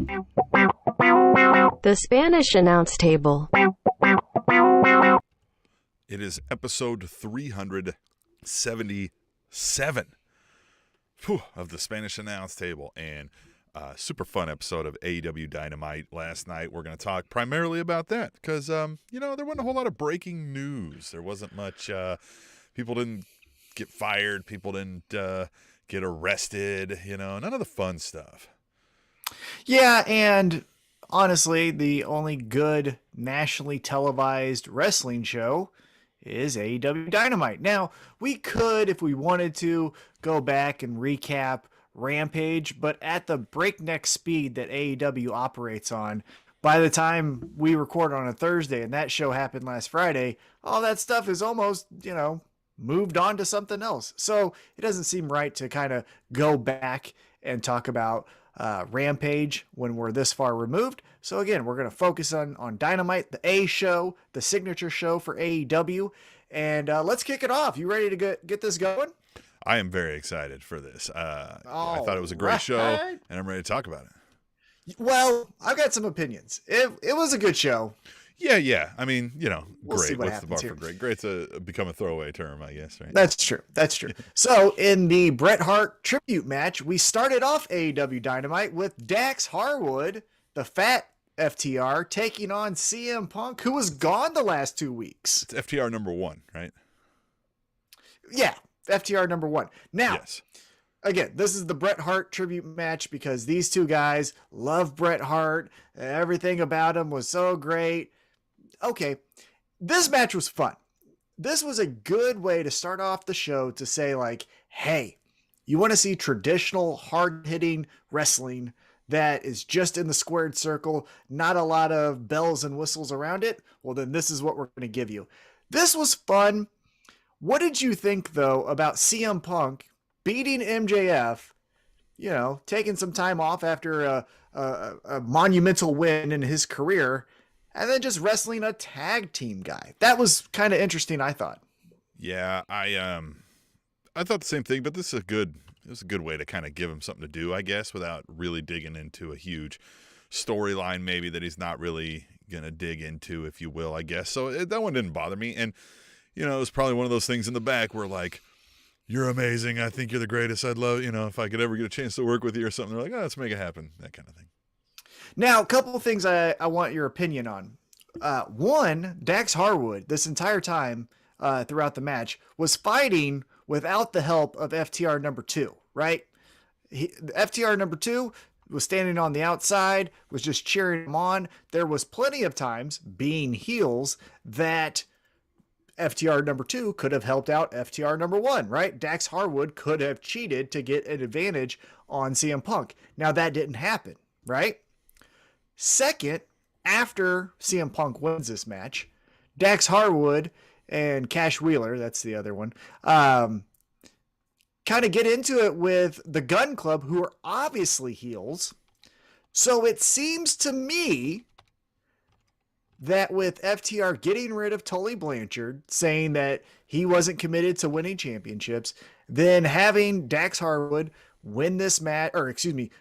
The Spanish Announce Table. It is episode 377 of the Spanish Announce Table, and super fun episode of AEW Dynamite last night. We're going to talk primarily about that because, there wasn't a whole lot of breaking news. There wasn't much. People didn't get fired. People didn't get arrested. None of the fun stuff. Yeah, and honestly, the only good nationally televised wrestling show is AEW Dynamite. Now, we could, if we wanted to, go back and recap Rampage, but at the breakneck speed that AEW operates on, by the time we record on a Thursday and that show happened last Friday, all that stuff is almost, moved on to something else. So it doesn't seem right to kind of go back and talk about Rampage when we're this far removed. So again, we're going to focus on Dynamite, the A show, the signature show for AEW, and let's kick it off. You ready to get this going? I am very excited for this. I thought it was a great show, and I'm ready to talk about it. Well, I've got some opinions. It was a good show. Yeah. I mean, We'll great. What's the bar for great? Great's become a throwaway term, I guess, right? That's true. So in the Bret Hart tribute match, we started off AEW Dynamite with Dax Harwood, the fat FTR, taking on CM Punk, who was gone the last 2 weeks. It's FTR number 1, right? Yeah, FTR number 1. Now, yes. Again, this is the Bret Hart tribute match because these two guys love Bret Hart. Everything about him was so great. Okay, this match was fun. This was a good way to start off the show to say, like, hey, you want to see traditional hard-hitting wrestling that is just in the squared circle, not a lot of bells and whistles around it? Well, then this is what we're going to give you. This was fun. What did you think, though, about CM Punk beating MJF, taking some time off after a monumental win in his career, and then just wrestling a tag team guy? That was kind of interesting, I thought. Yeah, I thought the same thing, but this is a good way to kind of give him something to do, I guess, without really digging into a huge storyline maybe that he's not really going to dig into, if you will, I guess. So that one didn't bother me. And, it was probably one of those things in the back where, like, you're amazing. I think you're the greatest. I'd love, if I could ever get a chance to work with you or something. They're like, let's make it happen. That kind of thing. Now, a couple of things I want your opinion on. One, Dax Harwood, this entire time throughout the match, was fighting without the help of FTR number 2, right? FTR number 2 was standing on the outside, was just cheering him on. There was plenty of times, being heels, that FTR number 2 could have helped out FTR number 1, right? Dax Harwood could have cheated to get an advantage on CM Punk. Now that didn't happen, right? Second, after CM Punk wins this match, Dax Harwood and Cash Wheeler, that's the other one, kind of get into it with the Gun Club, who are obviously heels. So it seems to me that with FTR getting rid of Tully Blanchard, saying that he wasn't committed to winning championships, then having Dax Harwood win this match,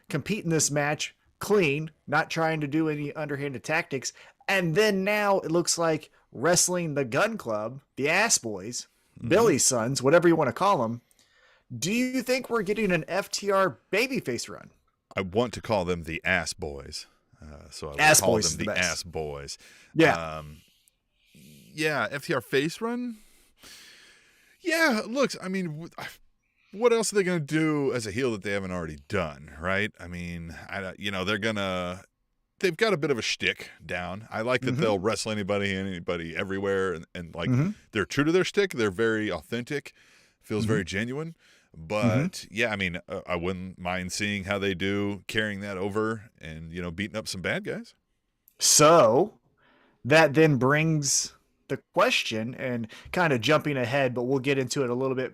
compete in this match clean, not trying to do any underhanded tactics, and then now it looks like wrestling the Gun Club, the Ass Boys, Billy's Sons, whatever you want to call them. Do you think we're getting an FTR babyface run? I want to call them the Ass Boys. So I would Ass call Boys them the Ass Boys. Yeah. FTR face run. Yeah, look, I mean, what else are they going to do as a heel that they haven't already done, right? I mean, they've got a bit of a shtick down. I like that they'll wrestle anybody and anybody everywhere, and they're true to their shtick. They're very authentic, feels very genuine. But yeah, I mean, I wouldn't mind seeing how they do carrying that over and, beating up some bad guys. So that then brings the question, and kind of jumping ahead, but we'll get into it a little bit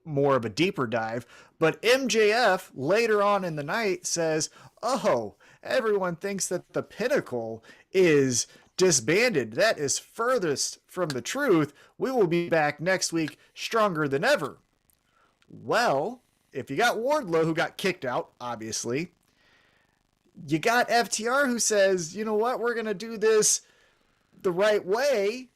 more of a deeper dive. But MJF later on in the night says, oh, everyone thinks that the Pinnacle is disbanded. That is furthest from the truth. We will be back next week stronger than ever. Well, if you got Wardlow, who got kicked out, obviously, you got FTR who says, you know what, we're going to do this the right way.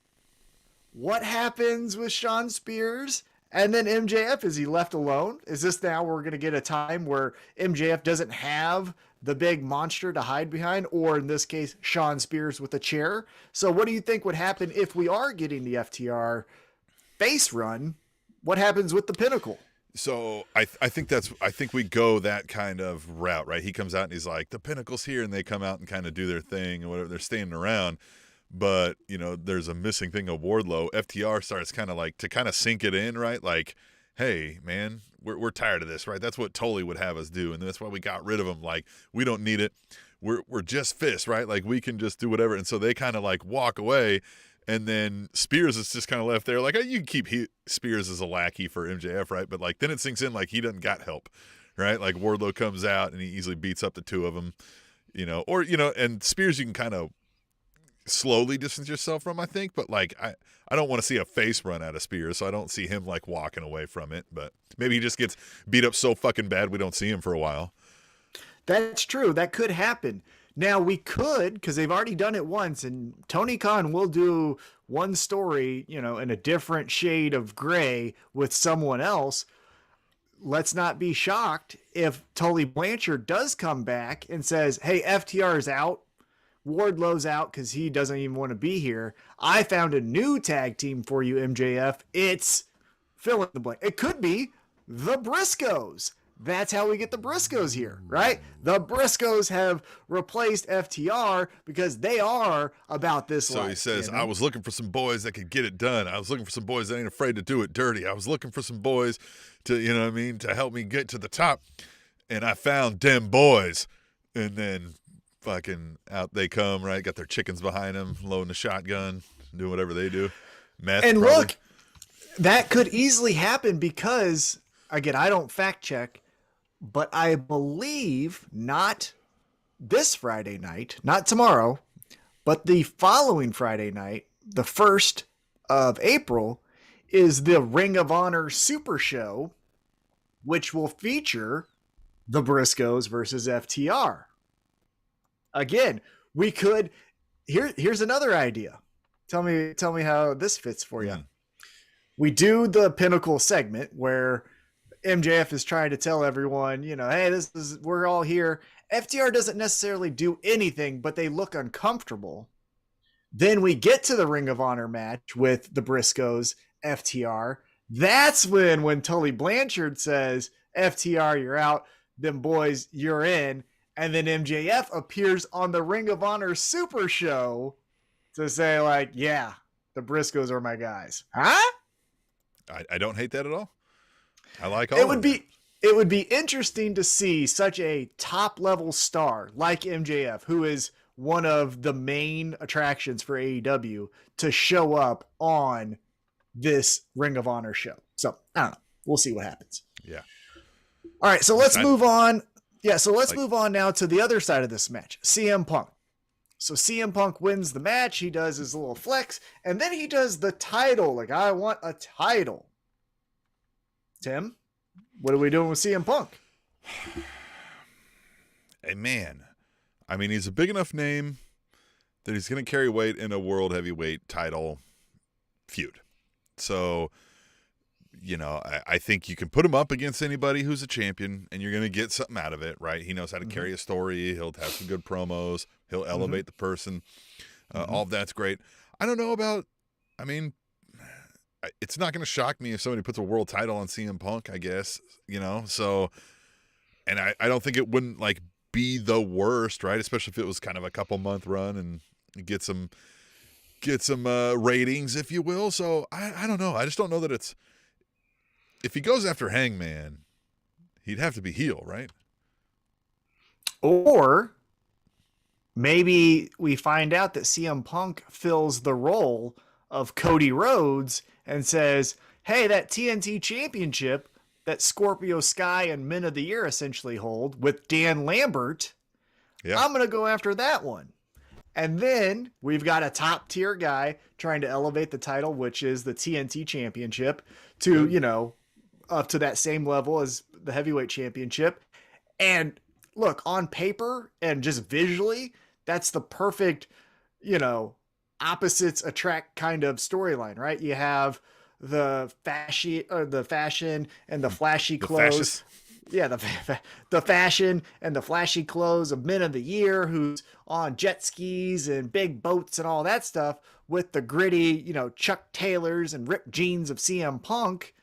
What happens with Shawn Spears? And then MJF, is he left alone? Is this now we're going to get a time where MJF doesn't have the big monster to hide behind, or in this case, Shawn Spears with a chair? So what do you think would happen if we are getting the FTR face run? What happens with the Pinnacle? So I think we go that kind of route, right? He comes out and he's like, the Pinnacle's here, and they come out and kind of do their thing and whatever. They're standing around. But, you know, there's a missing thing of Wardlow. FTR starts kind of like to kind of sink it in, right? Like, hey, man, we're tired of this, right? That's what Tully would have us do. And that's why we got rid of him. Like, we don't need it. We're just fists, right? Like, we can just do whatever. And so they kind of like walk away. And then Spears is just kind of left there. Like, you can keep Spears as a lackey for MJF, right? But, like, then it sinks in like he doesn't got help, right? Like, Wardlow comes out and he easily beats up the two of them, you know. Or, you know, and Spears you can kind of slowly distance yourself from, I think. But, like, I don't want to see a face run out of Spears, so I don't see him, like, walking away from it. But maybe he just gets beat up so fucking bad we don't see him for a while. That's true. That could happen. Now we could, because they've already done it once, and Tony Khan will do one story, you know, in a different shade of gray with someone else. Let's not be shocked if Tully Blanchard does come back and says, hey, FTR's out. Wardlow's out because he doesn't even want to be here. I found a new tag team for you, MJF. It's fill in the blank. It could be the Briscoes. That's how we get the Briscoes here, right? The Briscoes have replaced FTR because they are about this life. So he says, you know? I was looking for some boys that could get it done. I was looking for some boys that ain't afraid to do it dirty. I was looking for some boys to, you know what I mean, to help me get to the top. And I found them boys. And then fucking out they come, right? Got their chickens behind them, loading the shotgun, doing whatever they do. Meth, and probably. Look, that could easily happen because, again, I don't fact check, but I believe not this Friday night, not tomorrow, but the following Friday night, the 1st of April, is the Ring of Honor Super Show, which will feature the Briscoes versus FTR. Again, we could here's another idea. Tell me how this fits for you. We do the Pinnacle segment where MJF is trying to tell everyone, you know, hey, we're all here. FTR doesn't necessarily do anything, but they look uncomfortable. Then we get to the Ring of Honor match with the Briscoes, FTR. That's when Tully Blanchard says, FTR, you're out. Them boys, you're in. And then MJF appears on the Ring of Honor Super Show to say, like, yeah, the Briscoes are my guys. Huh? I don't hate that at all. I like all it of would be it would be interesting to see such a top level star like MJF, who is one of the main attractions for AEW, to show up on this Ring of Honor show. So I don't know. We'll see what happens. Yeah. All right. So let's move on. Yeah. So let's move on now to the other side of this match. CM Punk. So CM Punk wins the match. He does his little flex, and then he does the title. Like, I want a title. Tim, what are we doing with CM Punk? Hey, man. I mean, he's a big enough name that he's going to carry weight in a world heavyweight title feud. So, you know, I think you can put him up against anybody who's a champion, and you're going to get something out of it, right? He knows how to carry a story. He'll have some good promos. He'll elevate the person. All of that's great. I don't know about, I mean, it's not going to shock me if somebody puts a world title on CM Punk, I guess, you know? So, and I don't think it wouldn't, like, be the worst, right? Especially if it was kind of a couple-month run and get some ratings, if you will. So, I don't know. I just don't know that it's, if he goes after Hangman, he'd have to be heel, right? Or maybe we find out that CM Punk fills the role of Cody Rhodes and says, hey, that TNT championship that Scorpio Sky and Men of the Year essentially hold with Dan Lambert, I'm going to go after that one. And then we've got a top tier guy trying to elevate the title, which is the TNT championship, to, you know, up to that same level as the heavyweight championship. And look, on paper and just visually, that's the perfect, opposites attract kind of storyline, right? You have the fashion and the flashy clothes. Yeah, the fashion and the flashy clothes of Men of the Year who's on jet skis and big boats and all that stuff with the gritty, Chuck Taylors and ripped jeans of CM Punk,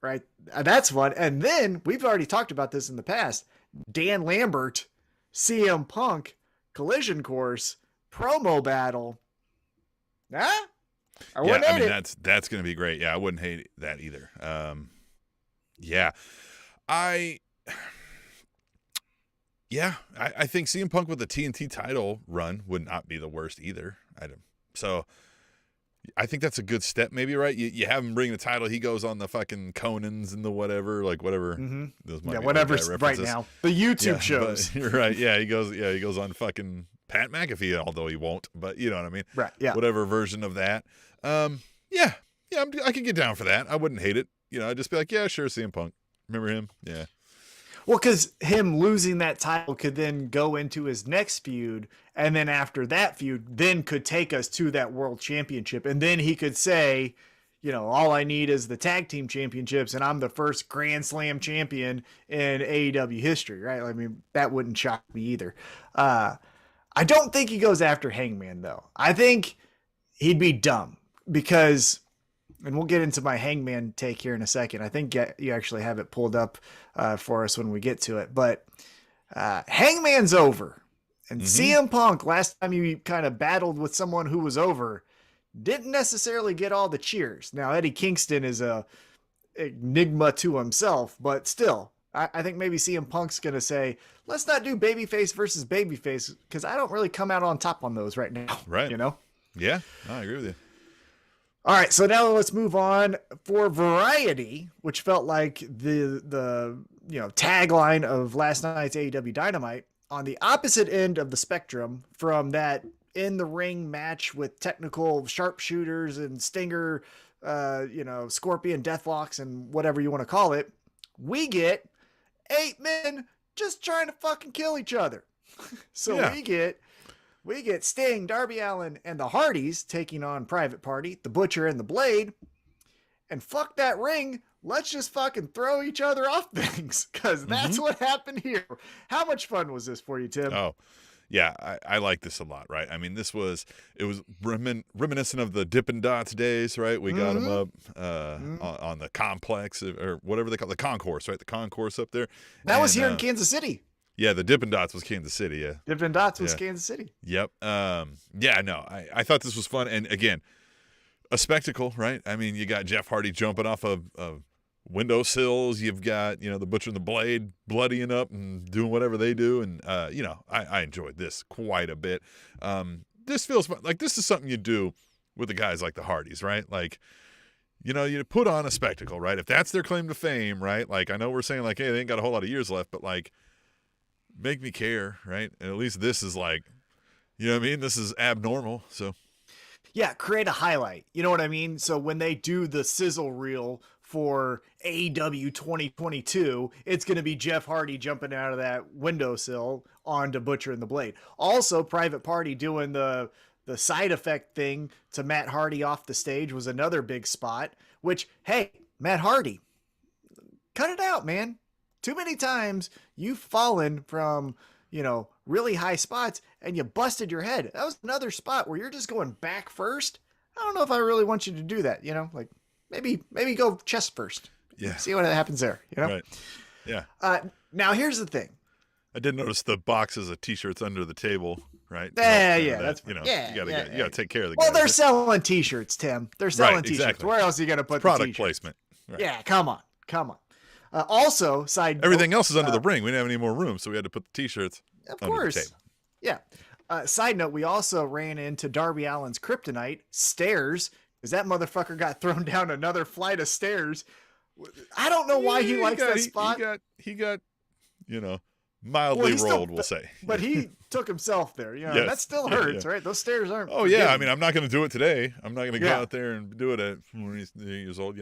right? That's fun. And then we've already talked about this in the past. Dan Lambert, CM Punk, Collision Course, promo battle. Huh? That's going to be great. Yeah, I wouldn't hate that either. Yeah. I think CM Punk with the TNT title run would not be the worst either. So I think that's a good step, maybe, right? You have him bring the title. He goes on the fucking Conans and the whatever. Those might be whatever's right now. The YouTube shows. You're right. Yeah, he goes on fucking Pat McAfee, although he won't. But you know what I mean? Right. Yeah. Whatever version of that. I can get down for that. I wouldn't hate it. I'd just be like, yeah, sure, CM Punk. Remember him? Yeah. Well, because him losing that title could then go into his next feud, and then after that feud, then could take us to that world championship, and then he could say, all I need is the tag team championships, and I'm the first Grand Slam champion in AEW history, right? I mean, that wouldn't shock me either. I don't think he goes after Hangman, though. I think he'd be dumb because, and we'll get into my Hangman take here in a second. I think you actually have it pulled up for us when we get to it. But Hangman's over. And CM Punk, last time he kind of battled with someone who was over, didn't necessarily get all the cheers. Now, Eddie Kingston is a enigma to himself, but still, I think maybe CM Punk's going to say, let's not do babyface versus babyface because I don't really come out on top on those right now. Right. Yeah, I agree with you. All right, so now let's move on for Variety, which felt like the tagline of last night's AEW Dynamite. On the opposite end of the spectrum from that in-the-ring match with technical sharpshooters and Stinger, Scorpion Deathlocks and whatever you want to call it, we get 8 men just trying to fucking kill each other. We get Sting, Darby Allin, and the Hardys taking on Private Party, the Butcher, and the Blade. And fuck that ring. Let's just fucking throw each other off things because that's what happened here. How much fun was this for you, Tim? Oh, yeah, I like this a lot, right? I mean, it was reminiscent of the Dippin Dots days, right? We got them up on the complex or whatever they call it, the concourse, right? The concourse up there. That was here in Kansas City. Yeah, the Dippin Dots was Kansas City, yeah. Dippin Dots was Kansas City. Yep. I thought this was fun. And again, a spectacle, right? I mean, you got Jeff Hardy jumping off of windowsills. You've got, the Butcher and the Blade bloodying up and doing whatever they do. And, I enjoyed this quite a bit. This feels like this is something you do with the guys like the Hardys, right? Like, you put on a spectacle, right? If that's their claim to fame, right? Like, I know we're saying like, hey, they ain't got a whole lot of years left, but like, make me care, right? And at least this is like, this is abnormal. So yeah, create a highlight. You know what I mean? So when they do the sizzle reel for AEW 2022, it's going to be Jeff Hardy jumping out of that windowsill onto Butcher and the Blade. Also, Private Party doing the side effect thing to Matt Hardy off the stage was another big spot, which, hey, Matt Hardy, cut it out, man. Too many times you've fallen from, really high spots and you busted your head. That was another spot where you're just going back first. I don't know if I really want you to do that, like maybe go chest first. Yeah. See what happens there, Right. Yeah. Now here's the thing. I did notice the boxes of t-shirts under the table, right? That's you gotta take care of the Well, guys. they're selling t-shirts, Tim. They're selling t-shirts. Exactly. Where else are you gonna put product the t-shirts? placement? Right. Yeah, come on. Also, everything else is under the ring. We didn't have any more room, so we had to put the t-shirts of under course. the table. Yeah. Side note, we also ran into Darby Allin's kryptonite, stairs, because that motherfucker got thrown down another flight of stairs. I don't know why he likes that spot. He got, mildly rolled, we'll say. But he took himself there. Yes. That still hurts, right? Those stairs aren't. Oh, yeah. I mean, I'm not going to do it today. I'm not going to go out there and do it at 20 years old,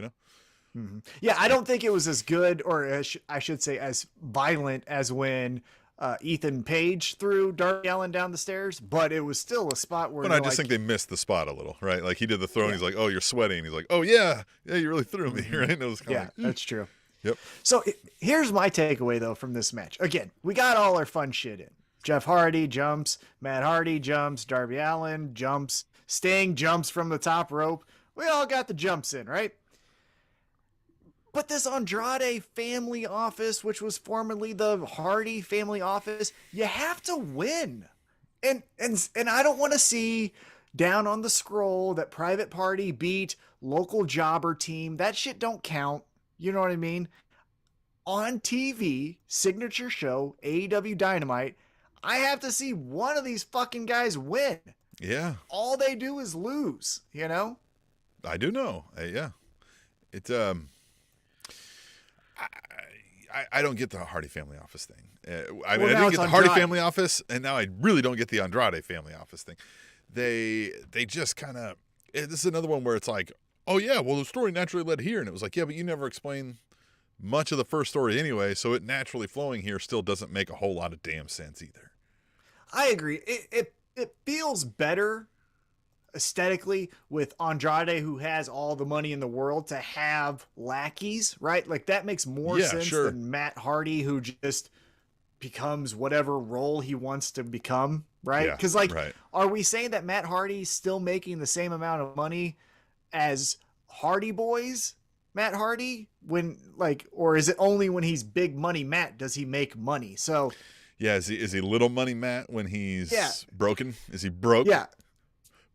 Mm-hmm. Yeah, I don't think it was as good, or I should say as violent as when Ethan Page threw Darby Allin down the stairs, but it was still a spot where. But I just think they missed the spot a little, right? Like he did the throw, and he's like, "Oh, you're sweating." He's like, "Oh yeah, you really threw me," right? And it was kind of like, that's true. Yep. So here's my takeaway though from this match. Again, we got all our fun shit in. Jeff Hardy jumps, Matt Hardy jumps, Darby Allin jumps, Sting jumps from the top rope. We all got the jumps in, right? But this Andrade family office, which was formerly the Hardy family office, you have to win. And I don't want to see down on the scroll that Private Party beat local jobber team. That shit don't count. You know what I mean? On TV, signature show, AEW Dynamite, I have to see one of these fucking guys win. Yeah. All they do is lose, you know? I do know. Yeah. It I don't get the Hardy family office thing. I didn't get the Hardy family office, and now I really don't get the Andrade family office thing. They just kind of, this is another one where it's like, oh yeah, well the story naturally led here, and it was like, yeah, but you never explain much of the first story anyway, so it naturally flowing here still doesn't make a whole lot of damn sense either. I agree. It feels better aesthetically with Andrade, who has all the money in the world, to have lackeys, right? Like that makes more sense than Matt Hardy, who just becomes whatever role he wants to become, right? Because are we saying that Matt Hardy's still making the same amount of money as Hardy Boys Matt Hardy, when or is it only when he's big money Matt does he make money? So yeah, is he little money Matt when he's broken? Is he broke? Yeah.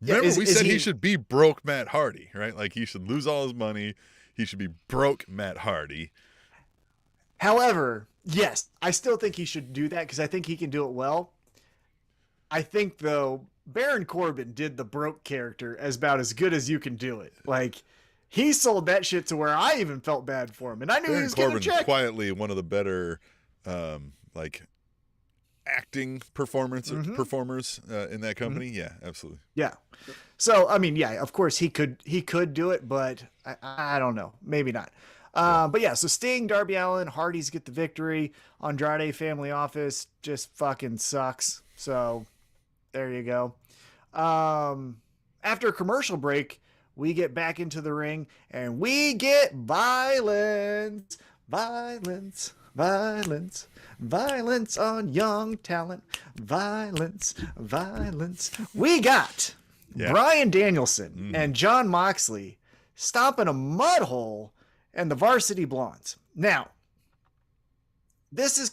Remember, we said he should be broke Matt Hardy, right? Like he should lose all his money. He should be broke Matt Hardy. However, yes, I still think he should do that because I think he can do it well. I think, though, Baron Corbin did the broke character about as good as you can do it. Like, he sold that shit to where I even felt bad for him. And I knew he was getting a check. Quietly one of the better, acting performers in that company. Mm-hmm. Yeah, absolutely. Yeah. So, I mean, yeah, of course he could do it, but I don't know. Maybe not. But yeah, so Sting, Darby Allin, Hardys get the victory. Andrade family office just fucking sucks. So there you go. After a commercial break, we get back into the ring and we get violence on young talent. Violence. We got Bryan Danielson and Jon Moxley stomping a mud hole and the Varsity Blondes. Now, this is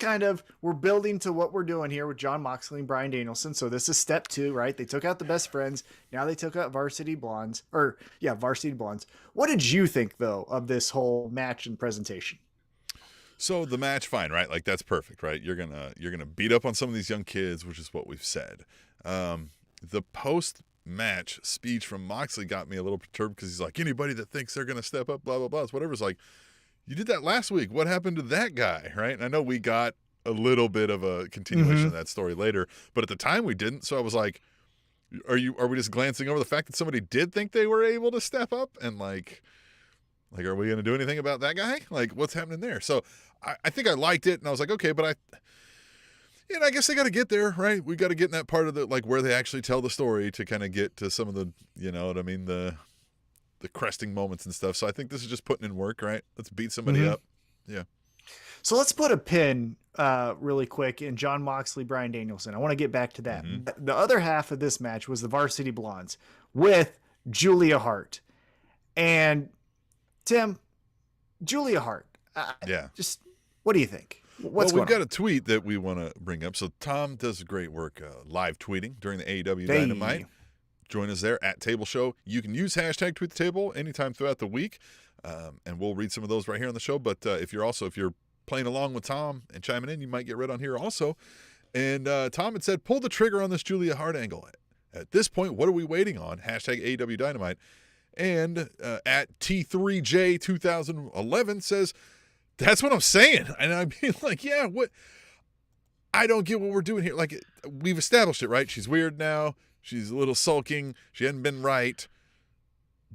we're building to what we're doing here with Jon Moxley and Bryan Danielson. So this is step 2, right? They took out the best friends. Now they took out Varsity Blondes. Varsity Blondes. What did you think, though, of this whole match and presentation? So the match, fine, right? Like that's perfect, right? You're gonna beat up on some of these young kids, which is what we've said. The post-match speech from Moxley got me a little perturbed because he's like, anybody that thinks they're gonna step up, blah blah blah, whatever. It's like, you did that last week. What happened to that guy, right? And I know we got a little bit of a continuation of that story later, but at the time we didn't. So I was like, are we just glancing over the fact that somebody did think they were able to step up and like, are we going to do anything about that guy? Like, what's happening there? So I think I liked it, and I was like, okay, but I guess they got to get there, right? We got to get in that part of the, where they actually tell the story to kind of get to some of the, you know what I mean, the cresting moments and stuff. So I think this is just putting in work, right? Let's beat somebody up. Yeah. So let's put a pin really quick in Jon Moxley, Bryan Danielson. I want to get back to that. The other half of this match was the Varsity Blondes with Julia Hart. And Tim, Julia Hart. Just what do you think? We've got a tweet that we want to bring up. So Tom does great work live tweeting during the AEW Dynamite. Join us there at Table Show. You can use hashtag Tweet the Table anytime throughout the week, and we'll read some of those right here on the show. But if you're playing along with Tom and chiming in, you might get read on here also. And Tom had said, pull the trigger on this Julia Hart angle. At this point, what are we waiting on? Hashtag AEW Dynamite. And at T3J2011 says, that's what I'm saying. And I mean, yeah, what? I don't get what we're doing here. We've established it, right? She's weird now. She's a little sulking. She hadn't been right.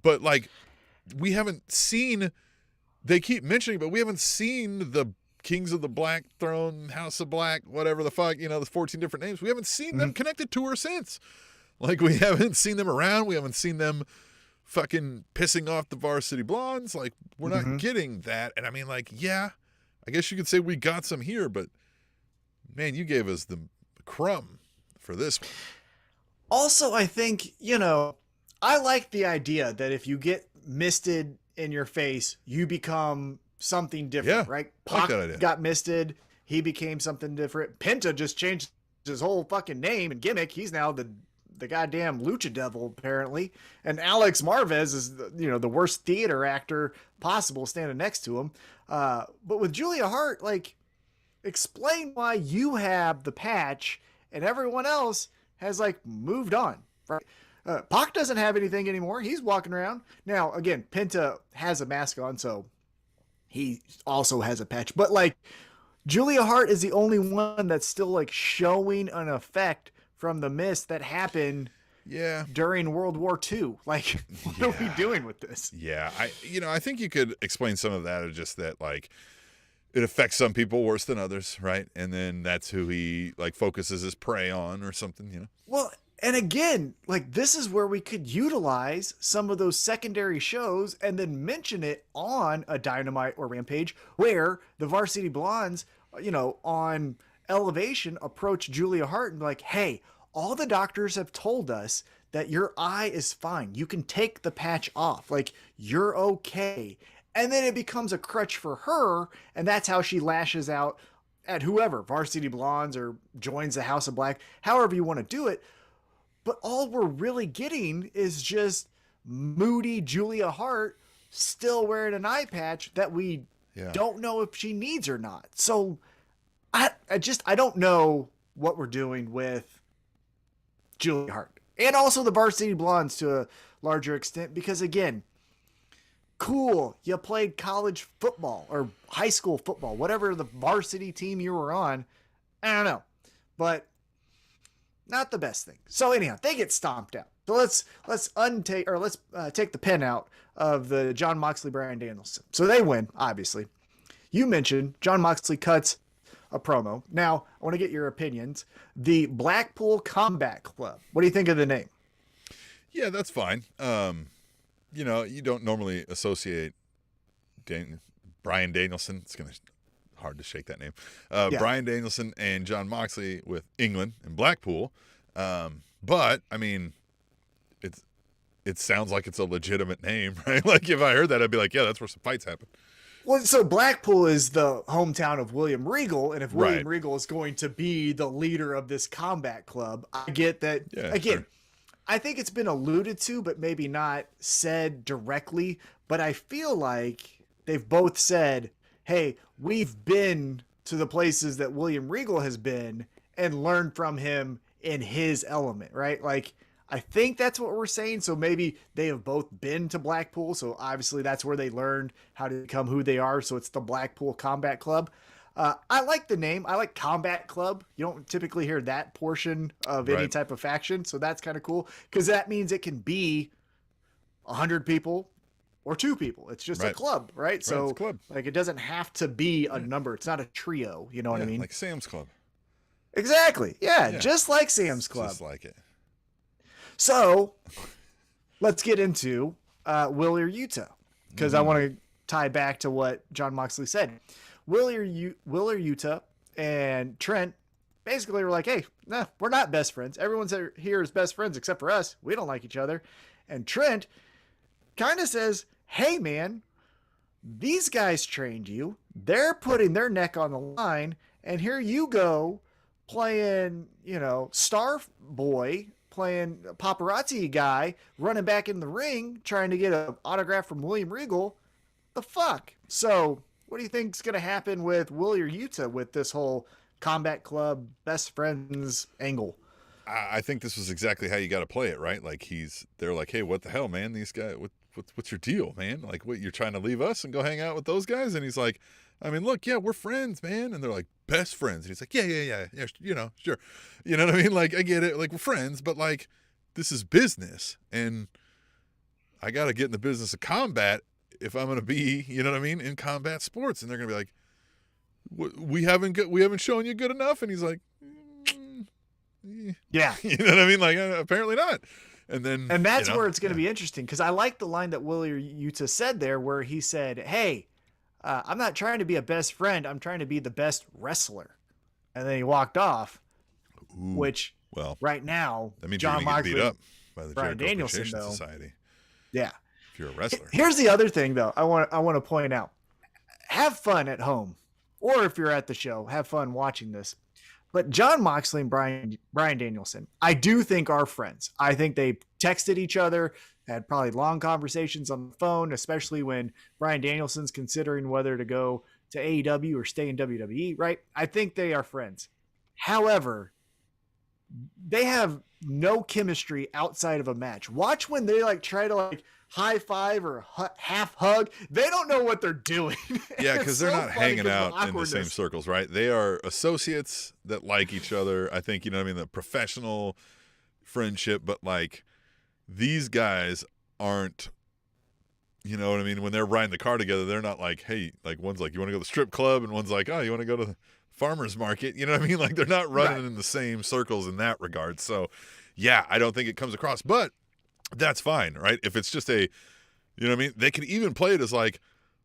But, we haven't seen, they keep mentioning, but we haven't seen the Kings of the Black Throne, House of Black, whatever the fuck, the 14 different names. We haven't seen them connected to her since. Like, we haven't seen them around. We haven't seen them fucking pissing off the Varsity Blondes. Like, we're not getting that. And I mean, like, yeah, I guess you could say we got some here, but man, you gave us the crumb for this one. Also, I think, I like the idea that if you get misted in your face, you become something different, right? Pac got misted. He became something different. Penta just changed his whole fucking name and gimmick. He's now the goddamn Lucha Devil, apparently. And Alex Marvez is, the worst theater actor possible standing next to him. But with Julia Hart, like, explain why you have the patch and everyone else has, like, moved on, right? Pac doesn't have anything anymore. He's walking around. Now, again, Penta has a mask on, so he also has a patch. But, like, Julia Hart is the only one that's still, like, showing an effect from the mist that happened during World War II. Like, what are we doing with this? Yeah, I think you could explain some of that, or just that, like, it affects some people worse than others, right? And then that's who he, like, focuses his prey on or something, Well, and again, like, this is where we could utilize some of those secondary shows and then mention it on a Dynamite or Rampage, where the Varsity Blondes, on Elevation approach Julia Hart and be like, hey, all the doctors have told us that your eye is fine. You can take the patch off. Like, you're okay. And then it becomes a crutch for her, and that's how she lashes out at whoever, Varsity Blondes, or joins the House of Black, however you want to do it. But all we're really getting is just moody Julia Hart still wearing an eye patch that we don't know if she needs or not. So I don't know what we're doing with Julia Hart. And also the Varsity Blondes to a larger extent, because, again, cool, you played college football or high school football, whatever the varsity team you were on. I don't know, but not the best thing. So anyhow, they get stomped out. So let's take the pin out of the Jon Moxley, Bryan Danielson. So they win, obviously. You mentioned Jon Moxley cuts a promo. Now, I want to get your opinions. The Blackpool Combat Club. What do you think of the name? Yeah, that's fine. You don't normally associate Bryan Danielson. It's hard to shake that name. Bryan Danielson and Jon Moxley with England and Blackpool. But I mean, it sounds like it's a legitimate name, right? Like, if I heard that, I'd be like, yeah, that's where some fights happen. Well, so Blackpool is the hometown of William Regal, and if William Regal is going to be the leader of this combat club, I get that. Yeah, again, sure. I think it's been alluded to, but maybe not said directly. But I feel like they've both said, hey, we've been to the places that William Regal has been and learned from him in his element, right? Like, I think that's what we're saying. So maybe they have both been to Blackpool. So obviously that's where they learned how to become who they are. So it's the Blackpool Combat Club. I like the name. I like Combat Club. You don't typically hear that portion of any type of faction. So that's kind of cool, because that means it can be 100 people or 2 people. It's just a club, right? So it's a club. Like, it doesn't have to be a number. It's not a trio. You know what I mean? Like Sam's Club. Exactly. Yeah. Just like Sam's Club. Just like it. So let's get into Wheeler, Utah, because I want to tie back to what Jon Moxley said. Wheeler, Utah, and Trent basically were like, hey, nah, we're not best friends. Everyone's here is best friends except for us. We don't like each other. And Trent kind of says, hey, man, these guys trained you. They're putting their neck on the line. And here you go playing, Star Boy, playing paparazzi guy, running back in the ring, trying to get an autograph from William Regal. The fuck? So what do you think's going to happen with Wheeler, Utah, with this whole combat club best friends angle? I think this was exactly how you got to play it, right? Like, they're like, hey, what the hell, man? These guys, what's your deal, man? Like, what, you're trying to leave us and go hang out with those guys? And he's like, I mean, look, yeah, we're friends, man. And they're like, best friends. And he's like, yeah, sure. You know what I mean? Like, I get it. Like, we're friends, but, like, this is business. And I got to get in the business of combat if I'm going to be, you know what I mean, in combat sports. And they're going to be like, we haven't shown you good enough, and he's like, Yeah. You know what I mean? Like, apparently not. And that's where it's going to be interesting, because I like the line that Willie Yuta said there, where he said, "Hey, I'm not trying to be a best friend. I'm trying to be the best wrestler." And then he walked off. Ooh, which, well, right now, that means John you're gonna get beat Moxley, up by the Bryan Jericho Danielson, Appreciation though. Society. Yeah. If you're a wrestler. Here's the other thing, though. I want to point out: have fun at home, or if you're at the show, have fun watching this. But John Moxley and Bryan Danielson, I do think are friends. I think they texted each other, had probably long conversations on the phone, especially when Bryan Danielson's considering whether to go to AEW or stay in WWE, right? I think they are friends. However, they have no chemistry outside of a match. Watch when they like try to like high five or half hug. They don't know what they're doing. Yeah, because they're not hanging out in the same awkwardness. circles, right? They are associates that like each other. I think, you know what I mean, the professional friendship, but like these guys aren't, you know what I mean, when they're riding the car together, they're not like, hey, like one's like, you want to go to the strip club, and one's like, oh, you want to go to the farmer's market, you know what I mean? Like they're not running in the same circles in that regard. So yeah, I don't think it comes across, but that's fine, right? If it's just a, you know what I mean? They can even play it as like,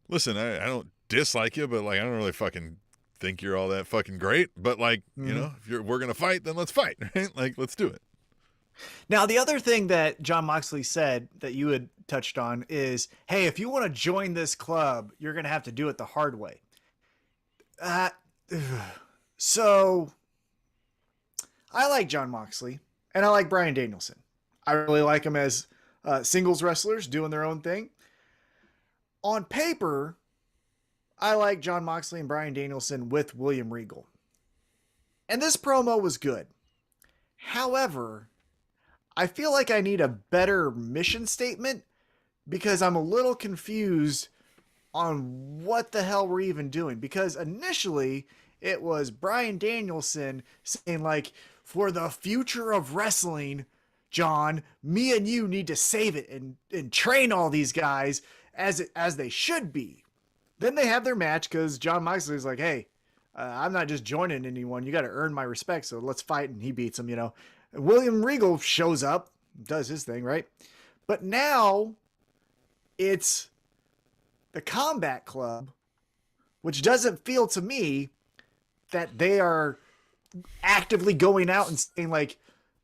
listen, I don't dislike you, but like I don't really fucking think you're all that fucking great. But like, you know, if we're gonna fight, then let's fight, right? Like let's do it. Now, the other thing that John Moxley said that you had touched on is, hey, if you want to join this club, you're gonna have to do it the hard way. So I like John Moxley and I like Bryan Danielson. I really like them as singles wrestlers doing their own thing. On paper, I like John Moxley and Bryan Danielson with William Regal. And this promo was good. However, I feel like I need a better mission statement, because I'm a little confused on what the hell we're even doing. Because initially it was Bryan Danielson saying like, for the future of wrestling, John, me and you need to save it and train all these guys as they should be. Then they have their match because John Moxley's like, hey, I'm not just joining anyone. You got to earn my respect. So let's fight. And he beats him, you know. William Regal shows up, does his thing, right? But now it's the Combat Club, which doesn't feel to me that they are actively going out and saying like,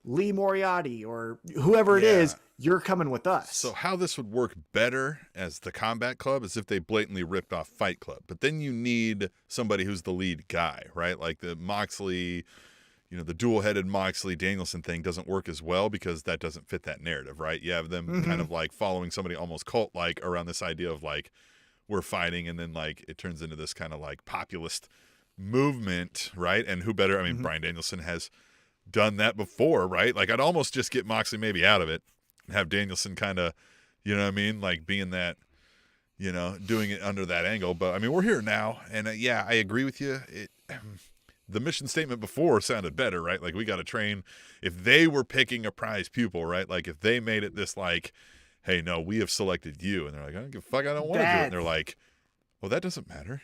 Lee Moriarty or whoever it is, you're coming with us. So how this would work better as the Combat Club is if they blatantly ripped off Fight Club. But then you need somebody who's the lead guy, right? Like the Moxley, you know, the dual-headed Moxley-Danielson thing doesn't work as well because that doesn't fit that narrative, right? You have them kind of like following somebody almost cult-like around this idea of like, we're fighting, and then like it turns into this kind of like populist movement, right? And who better? I mean, Bryan Danielson has done that before, right? Like I'd almost just get Moxley maybe out of it and have Danielson kind of, you know what I mean? Like being that, you know, doing it under that angle. But I mean, we're here now. And yeah, I agree with you. The mission statement before sounded better, right? Like we got to train. If they were picking a prize pupil, right? Like if they made it this like, hey, no, we have selected you. And they're like, I don't give a fuck. I don't want to do it. And they're like, well, that doesn't matter.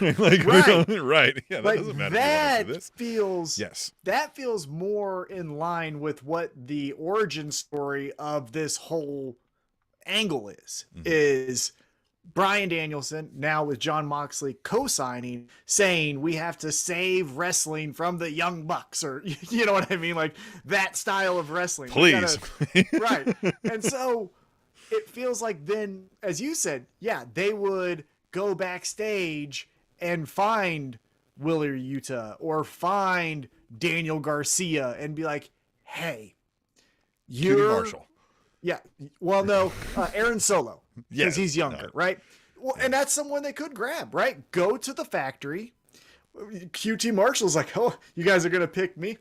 Like right. Right. Yeah, that like, doesn't matter. That this. feels yes. That feels more in line with what the origin story of this whole angle is Bryan Danielson now with John Moxley co-signing, saying we have to save wrestling from the Young Bucks, or you know what I mean, like that style of wrestling. Please. Right. And so it feels like then, as you said, yeah, they would go backstage and find Willer Yuta or find Daniel Garcia and be like, hey, you're Cutie Marshall. Yeah. Well, no, Aaron Solo, because he's younger, no. right? Well, and that's someone they could grab, right? Go to the factory. QT Marshall's like, oh, you guys are going to pick me.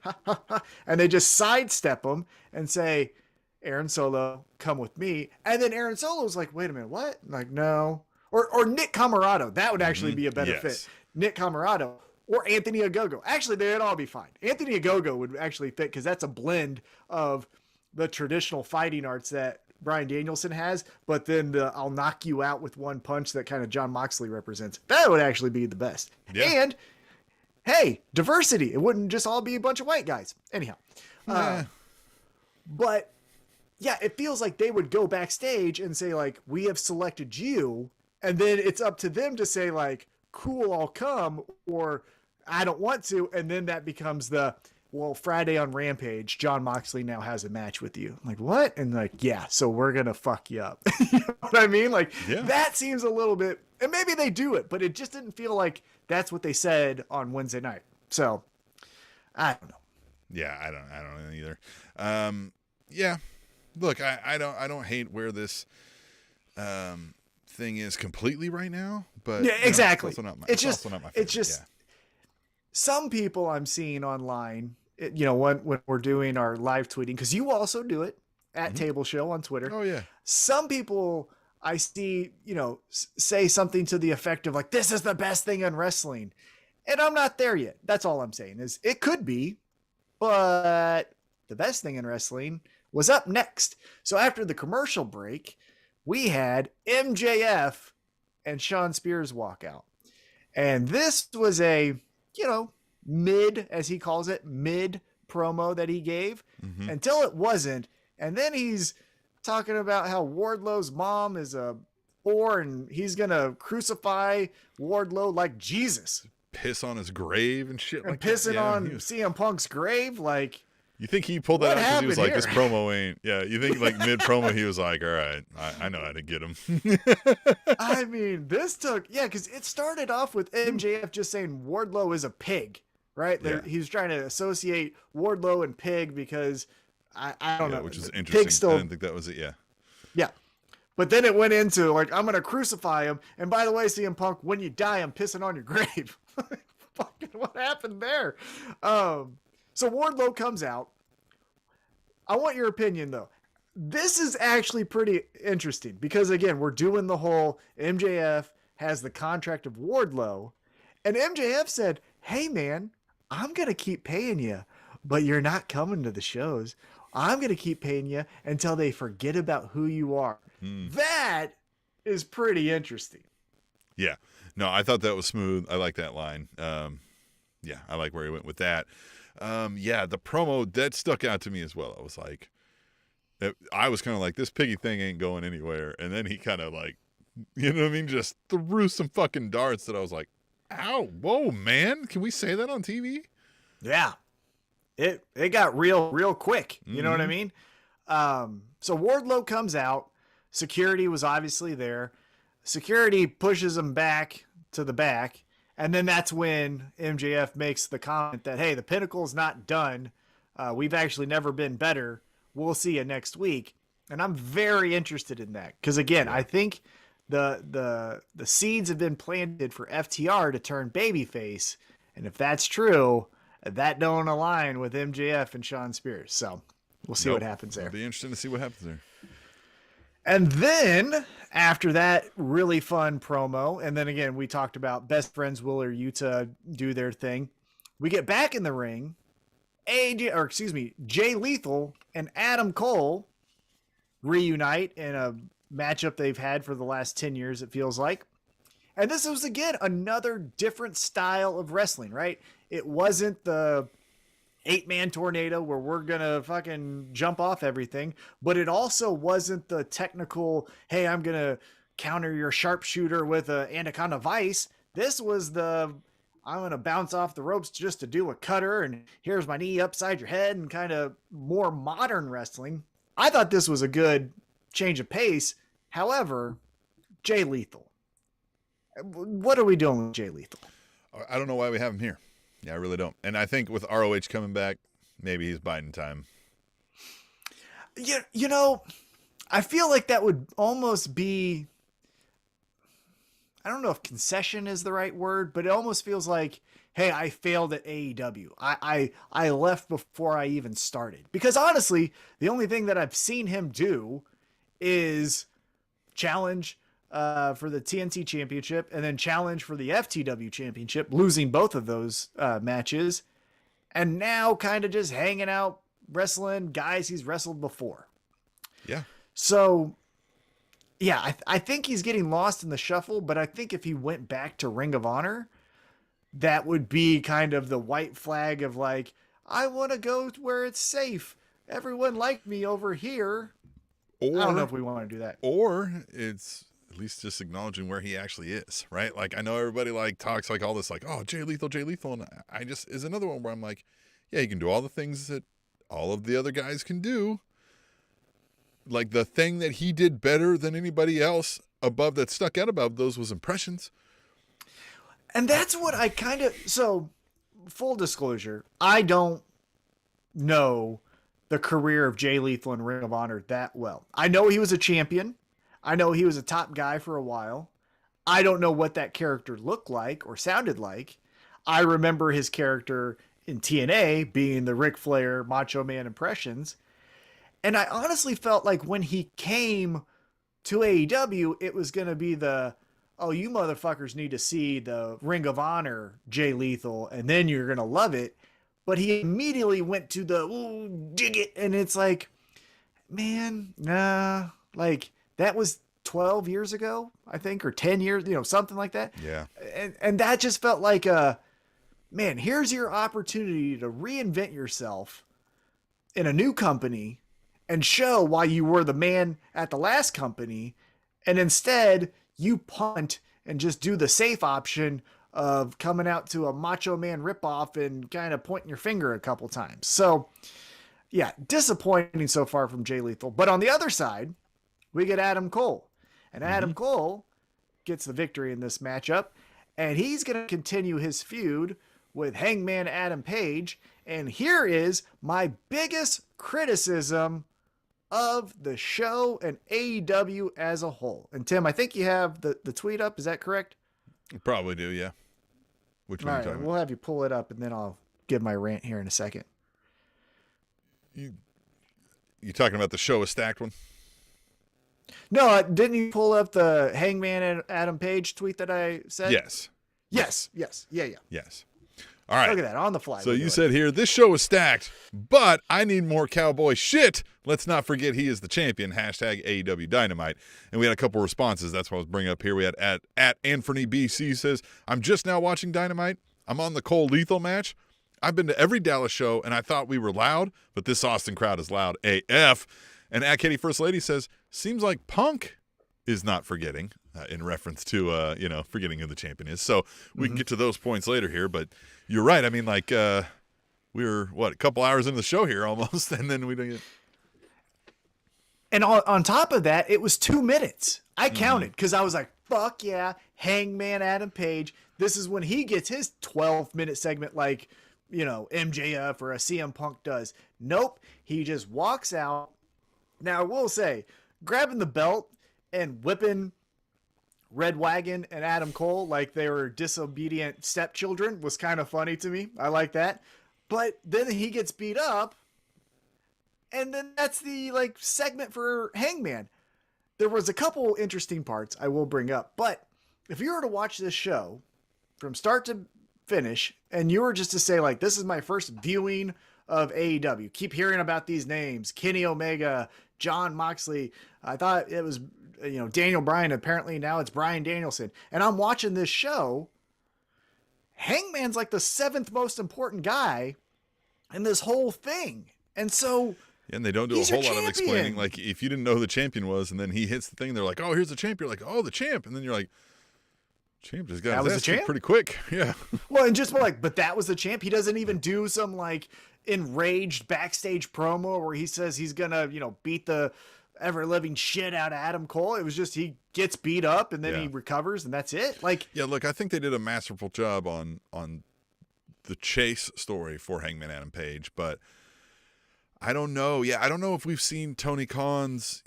And they just sidestep them and say, Aaron Solo, come with me. And then Aaron Solo's like, wait a minute, what? Like, no. Or Nick Camarado. That would actually be a better fit. Nick Camarado or Anthony Ogogo. Actually, they'd all be fine. Anthony Ogogo would actually fit because that's a blend of the traditional fighting arts that Bryan Danielson has, but then the I'll knock you out with one punch that kind of Jon Moxley represents. That would actually be the best. Yeah. And hey, diversity. It wouldn't just all be a bunch of white guys. Anyhow. But yeah, it feels like they would go backstage and say like, we have selected you. And then it's up to them to say like, cool, I'll come, or I don't want to. And then that becomes well, Friday on Rampage, Jon Moxley now has a match with you. I'm like, what? And like, yeah, so we're going to fuck you up. You know what I mean? Like, that seems a little bit, and maybe they do it, but it just didn't feel like that's what they said on Wednesday night. So, I don't know. Yeah, I don't know either. Yeah, look, I don't hate where this thing is completely right now, but yeah, exactly. It's also not my, it's also not my favorite. It's just some people I'm seeing online, when we're doing our live tweeting, because you also do it at Table Show on Twitter. Oh yeah. Some people I see, say something to the effect of like, this is the best thing in wrestling. And I'm not there yet. That's all I'm saying is it could be, but the best thing in wrestling was up next. So after the commercial break, we had MJF and Shawn Spears walk out. And this was a, mid, as he calls it, mid promo that he gave until it wasn't. And then he's talking about how Wardlow's mom is a whore and he's going to crucify Wardlow like Jesus. Piss on his grave and shit. And like pissing that. on CM Punk's grave. Like, you think he pulled that out because he was like, here? this promo ain't. Yeah, you think like mid promo he was like, all right, I know how to get him. I mean, this took, because it started off with MJF just saying Wardlow is a pig, right? Yeah. He was trying to associate Wardlow and pig because I don't know. Which is interesting. I didn't think that was it. Yeah. Yeah. But then it went into like, I'm going to crucify him. And by the way, CM Punk, when you die, I'm pissing on your grave. Fucking what happened there? So Wardlow comes out. I want your opinion though. This is actually pretty interesting because again, we're doing the whole MJF has the contract of Wardlow, and MJF said, hey man, I'm going to keep paying you, but you're not coming to the shows. I'm going to keep paying you until they forget about who you are. That is pretty interesting. Yeah. No, I thought that was smooth. I like that line. Yeah, I like where he went with that. Yeah, the promo, that stuck out to me as well. I was like, I was kind of like, this piggy thing ain't going anywhere. And then he kind of like, you know what I mean? Just threw some fucking darts that I was like, ow, whoa, man. Can we say that on TV? Yeah. It got real quick. You know what I mean? So Wardlow comes out. Security was obviously there. Security pushes him back to the back. And then that's when MJF makes the comment that, hey, the Pinnacle's not done. We've actually never been better. We'll see you next week. And I'm very interested in that. Because, again, I think the seeds have been planted for FTR to turn babyface. And if that's true, that don't align with MJF and Shawn Spears. So we'll see what happens there. It'll be interesting to see what happens there. And then after that really fun promo, and then again, we talked about best friends Will or Yuta do their thing. We get back in the ring. Jay Lethal and Adam Cole reunite in a matchup they've had for the last 10 years, it feels like. And this was, again, another different style of wrestling, right? It wasn't the 8-man tornado where we're going to fucking jump off everything, but it also wasn't the technical, hey, I'm going to counter your sharpshooter with a Anaconda Vice. This was I'm going to bounce off the ropes just to do a cutter, and here's my knee upside your head, and kind of more modern wrestling. I thought this was a good change of pace. However, Jay Lethal. What are we doing with Jay Lethal? I don't know why we have him here. Yeah, I really don't. And I think with ROH coming back, maybe he's biding time. You know, I feel like that would almost be, I don't know if concession is the right word, but it almost feels like, hey, I failed at AEW. I left before I even started. Because honestly, the only thing that I've seen him do is challenge for the TNT Championship, and then challenge for the FTW Championship, losing both of those matches, and now kind of just hanging out, wrestling guys he's wrestled before. Yeah. So, yeah, I think he's getting lost in the shuffle, but I think if he went back to Ring of Honor, that would be kind of the white flag of like, I want to go where it's safe. Everyone liked me over here. Or, I don't know if we want to do that. Or it's at least just acknowledging where he actually is, right? Like, I know everybody like talks like all this, like, oh, Jay Lethal. And I just, is another one where I'm like, yeah, he can do all the things that all of the other guys can do. Like, the thing that he did better than anybody else above that stuck out above those was impressions. And that's what I kind of, so full disclosure, I don't know the career of Jay Lethal in Ring of Honor that well. I know he was a champion. I know he was a top guy for a while. I don't know what that character looked like or sounded like. I remember his character in TNA being the Ric Flair Macho Man impressions. And I honestly felt like when he came to AEW, it was going to be the, oh, you motherfuckers need to see the Ring of Honor Jay Lethal, and then you're going to love it. But he immediately went to the, ooh, dig it. And it's like, man, nah, like that was 12 years ago, I think, or 10 years, something like that. Yeah. And that just felt like man, here's your opportunity to reinvent yourself in a new company and show why you were the man at the last company. And instead you punt and just do the safe option of coming out to a Macho Man ripoff and kind of pointing your finger a couple times. So yeah, disappointing so far from Jay Lethal. But on the other side, we get Adam Cole. And Adam Cole gets the victory in this matchup. And he's going to continue his feud with Hangman Adam Page. And here is my biggest criticism of the show and AEW as a whole. And Tim, I think you have the tweet up. Is that correct? Probably do, yeah. Which one are you talking about? We'll have you pull it up and then I'll give my rant here in a second. You talking about the show a stacked one? No, didn't you pull up the Hangman and Adam Page tweet that I said? Yes. Yes. Yeah. Yes. All right. Look at that, on the fly. So you said here, this show is stacked, but I need more cowboy shit. Let's not forget he is the champion, hashtag AEW Dynamite. And we had a couple responses. That's what I was bringing up here. We had at Anthony BC says, I'm just now watching Dynamite. I'm on the Cole Lethal match. I've been to every Dallas show, and I thought we were loud, but this Austin crowd is loud AF. And at Katie First Lady says, seems like Punk is not forgetting, in reference to, forgetting who the champion is. So we can get to those points later here, but you're right. I mean, like, we were, a couple hours into the show here almost, and then we didn't get... And on top of that, it was 2 minutes. I counted because I was like, fuck yeah, Hangman Adam Page. This is when he gets his 12-minute segment like, MJF or a CM Punk does. Nope. He just walks out. Now, I will say, grabbing the belt and whipping Red Wagon and Adam Cole like they were disobedient stepchildren was kind of funny to me. I like that. But then he gets beat up, and then that's the segment for Hangman. There was a couple interesting parts I will bring up, but if you were to watch this show from start to finish, and you were just to say this is my first viewing of AEW, keep hearing about these names, Kenny Omega, Jon Moxley. I thought it was, Daniel Bryan. Apparently now it's Bryan Danielson. And I'm watching this show. Hangman's like the 7th most important guy in this whole thing. And so... And they don't do a whole lot of explaining. Like, if you didn't know who the champion was, and then he hits the thing, they're like, oh, here's the champ. You're like, oh, the champ. And then you're like, champ just got his ass kicked pretty quick. Yeah. Well, and just but that was the champ. He doesn't even do some enraged backstage promo where he says he's gonna, beat the ever living shit out of Adam Cole. It was just he gets beat up and then he recovers and that's it. Yeah, look, I think they did a masterful job on the chase story for Hangman Adam Page, but I don't know. Yeah, I don't know if we've seen Tony Khan's,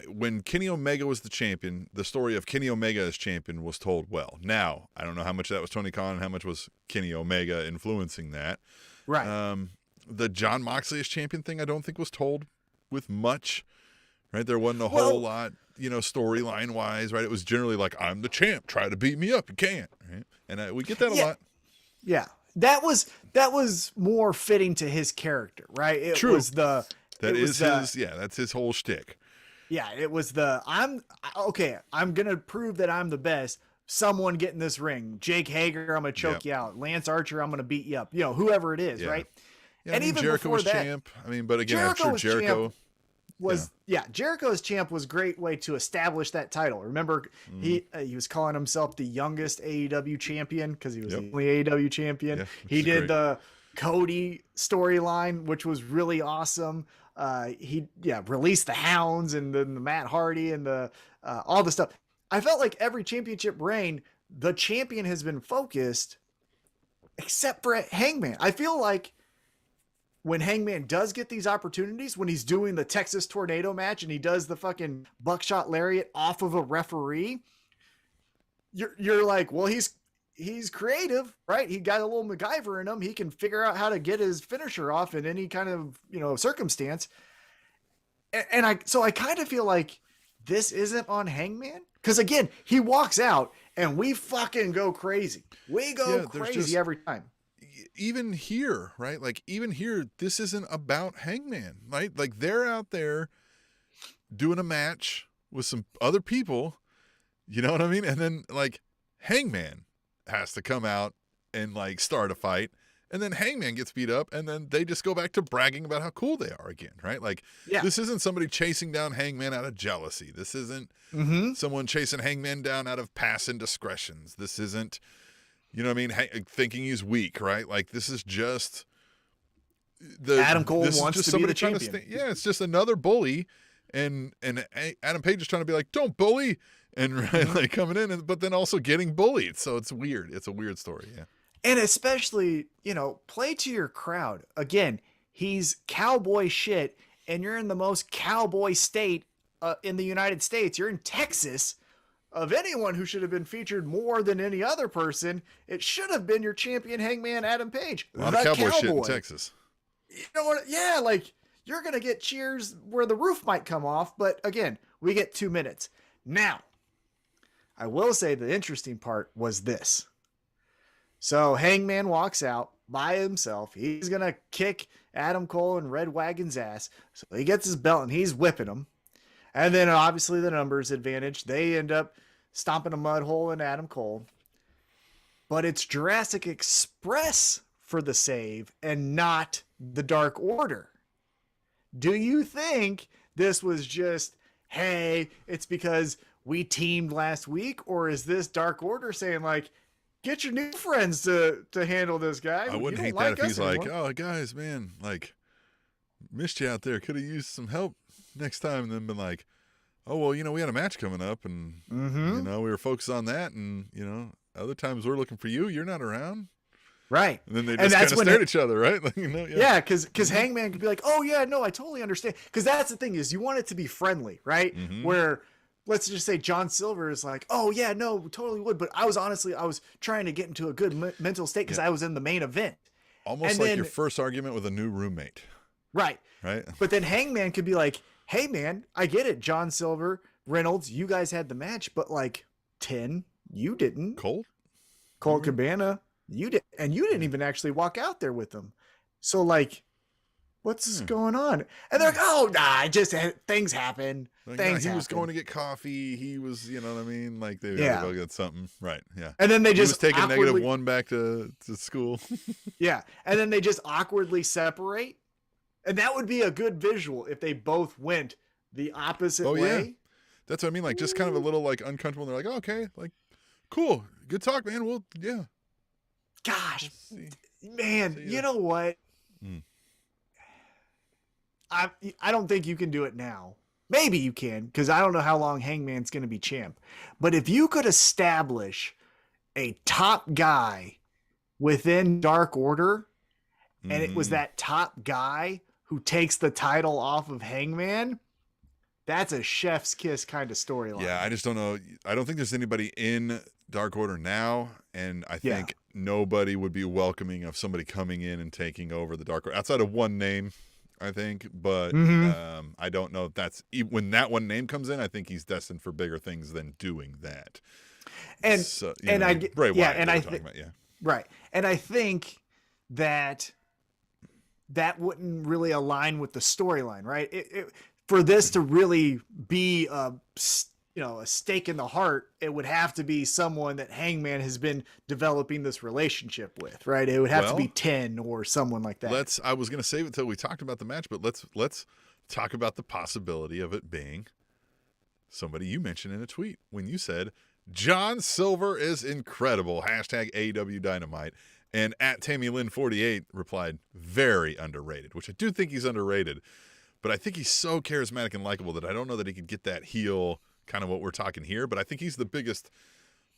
when Kenny Omega was the champion, the story of Kenny Omega as champion was told well. Now, I don't know how much that was Tony Khan and how much was Kenny Omega influencing that. Right. The Jon Moxley as champion thing, I don't think was told with much, right? There wasn't a whole lot, storyline wise, right? It was generally like, I'm the champ, try to beat me up, you can't, right? And we get that a lot. Yeah. That was more fitting to his character, right? It True. was the that's his whole shtick. Yeah, it was I'm going to prove that I'm the best. Someone get in this ring. Jake Hager, I'm going to choke you out. Lance Archer, I'm going to beat you up. Whoever it is, right? Yeah, And even Jericho before was that, champ. But again, I'm sure Jericho Jericho's champ was a great way to establish that title. Remember, he was calling himself the youngest AEW champion because he was the only AEW champion. Yeah, he did the Cody storyline, which was really awesome. He released the Hounds and then the Matt Hardy and the all the stuff. I felt like every championship reign, the champion has been focused, except for Hangman. I feel like when Hangman does get these opportunities, when he's doing the Texas Tornado match and he does the fucking buckshot lariat off of a referee, you're like, well, he's creative, right? He got a little MacGyver in him. He can figure out how to get his finisher off in any kind of, circumstance. And I kind of feel like this isn't on Hangman. Because again, he walks out and we fucking go crazy. We go crazy every time. Even here, right? Like even here, this isn't about Hangman, right? Like they're out there doing a match with some other people, you know what I mean? And then like Hangman has to come out and like start a fight, and then Hangman gets beat up, and then they just go back to bragging about how cool they are again, right? Like this isn't somebody chasing down Hangman out of jealousy. This isn't someone chasing Hangman down out of past indiscretions. This isn't, you know what I mean, thinking he's weak, right? Like this is just Adam Cole wants to be the champion. It's just another bully, and Adam Page is trying to be like, don't bully, and like coming in, but then also getting bullied. So it's weird. It's a weird story. Yeah. And especially, play to your crowd. Again, he's cowboy shit, and you're in the most cowboy state in the United States. You're in Texas. Of anyone who should have been featured more than any other person, it should have been your champion, Hangman Adam Page. A lot of cowboy shit in Texas. You know what? Yeah, like you're going to get cheers where the roof might come off. But again, we get 2 minutes. Now, I will say the interesting part was this. So Hangman walks out by himself. He's going to kick Adam Cole and Red Wagon's ass. So he gets his belt and he's whipping him. And then obviously the numbers advantage. They end up stomping a mud hole in Adam Cole. But it's Jurassic Express for the save and not the Dark Order. Do you think this was just, hey, it's because we teamed last week? Or is this Dark Order saying like, get your new friends to handle this guy? I wouldn't hate that if he's like, oh, guys, man, like, missed you out there. Could have used some help next time. And then been like, oh, well, we had a match coming up and, we were focused on that. And, other times we're looking for you. You're not around. Right. And then they just kind of stare at each other, right? Like, yeah, because Hangman could be like, oh, yeah, no, I totally understand. Because that's the thing is you want it to be friendly, right? Where let's just say John Silver is like, oh, yeah, no, totally would. But I was trying to get into a good mental state because I was in the main event. Almost like your first argument with a new roommate. Right. Right. But then Hangman could be like, hey, man, I get it. John Silver, Reynolds, you guys had the match, but like 10, you didn't. Colt Cabana, you did. And you didn't even actually walk out there with them. So like, what's going on? And they're like, oh, nah, things happen. Like, he was going to get coffee. He was, you know what I mean? Like they go get something. Right. Yeah. And then he was taking -1 back to school. Yeah. And then they just awkwardly separate. And that would be a good visual if they both went the opposite way. Yeah. That's what I mean. Like just kind of a little like uncomfortable. And they're like, oh, okay, like cool. Good talk, man. Well, yeah. Gosh, man, you know what? I don't think you can do it now. Maybe you can, because I don't know how long Hangman's going to be champ. But if you could establish a top guy within Dark Order, and it was that top guy who takes the title off of Hangman, that's a chef's kiss kind of storyline. Yeah, I just don't know. I don't think there's anybody in Dark Order now, and I think nobody would be welcoming of somebody coming in and taking over the Dark Order outside of one name, I think. But I don't know if that's when that one name comes in. I think he's destined for bigger things than doing that. And so, I Bray Wyatt, and I think right, and I think that wouldn't really align with the storyline, right? for this to really be a stake in the heart, it would have to be someone that Hangman has been developing this relationship with, right? It would have to be 10 or someone like that. I was going to save it till we talked about the match, but let's talk about the possibility of it being somebody you mentioned in a tweet when you said John Silver is incredible. Hashtag AEW Dynamite. And at TammyLynn48 replied, very underrated, which I do think he's underrated. But I think he's so charismatic and likable that I don't know that he could get that heel, kind of what we're talking here. But I think he's the biggest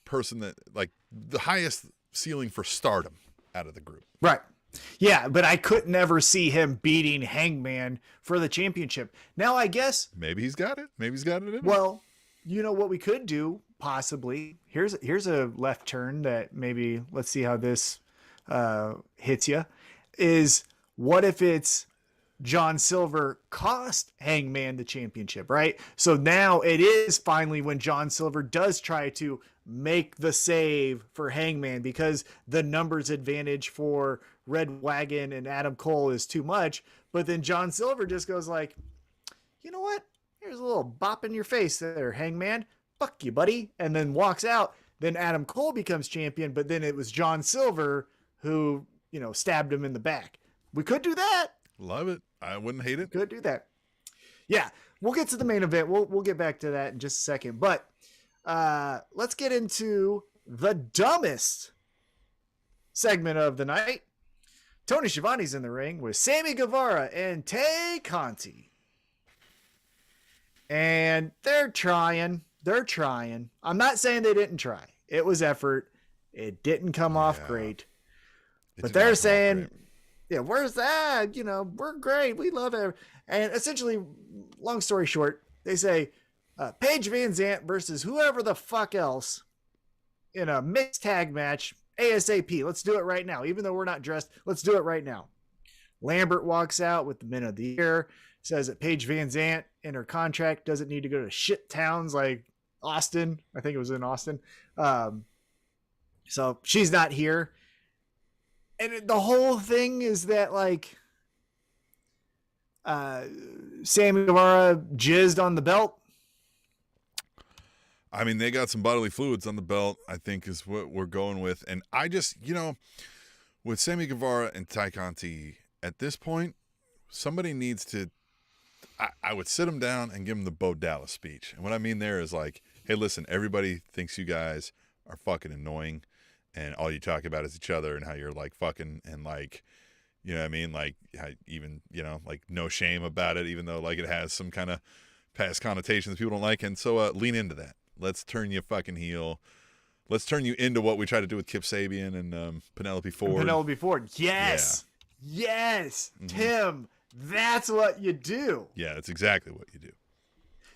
person that, like, the highest ceiling for stardom out of the group. Right. Yeah, but I could never see him beating Hangman for the championship. Now, I guess... Maybe he's got it. Maybe he's got it in him. Well, you know what we could do, possibly. Here's a left turn that maybe, let's see how this hits you, is what if it's John Silver cost Hangman the championship, right? So now it is finally when John Silver does try to make the save for Hangman because the numbers advantage for Red Wagon and Adam Cole is too much. But then John Silver just goes like, you know what? Here's a little bop in your face there, Hangman. Fuck you, buddy. And then walks out. Then Adam Cole becomes champion, but then it was John Silver who, stabbed him in the back. We could do that. Love it. I wouldn't hate it. Could do that. Yeah, we'll get to the main event. We'll get back to that in just a second. But let's get into the dumbest segment of the night. Tony Schiavone's in the ring with Sammy Guevara and Tay Conti. And they're trying. I'm not saying they didn't try. It was effort. It didn't come off great. But they're saying, yeah, where's that? We're great. We love it. And essentially, long story short, they say Paige Van Zant versus whoever the fuck else in a mixed tag match ASAP. Let's do it right now. Even though we're not dressed, let's do it right now. Lambert walks out with the Men of the Year, says that Paige Van Zant in her contract doesn't need to go to shit towns like Austin. I think it was in Austin. So she's not here. And the whole thing is that, like, Sammy Guevara jizzed on the belt. I mean, they got some bodily fluids on the belt, I think is what we're going with. And I just, with Sammy Guevara and Tay Conti, at this point, somebody needs to, I would sit them down and give them the Bo Dallas speech. And what I mean there is like, hey, listen, everybody thinks you guys are fucking annoying. And all you talk about is each other and how you're like fucking and like, you know what I mean? Like how even, like no shame about it, even though like it has some kind of past connotations people don't like. And so lean into that. Let's turn you fucking heel. Let's turn you into what we try to do with Kip Sabian and Penelope Ford. Yes. Yeah. Yes. Mm-hmm. Tim, that's what you do. Yeah, that's exactly what you do.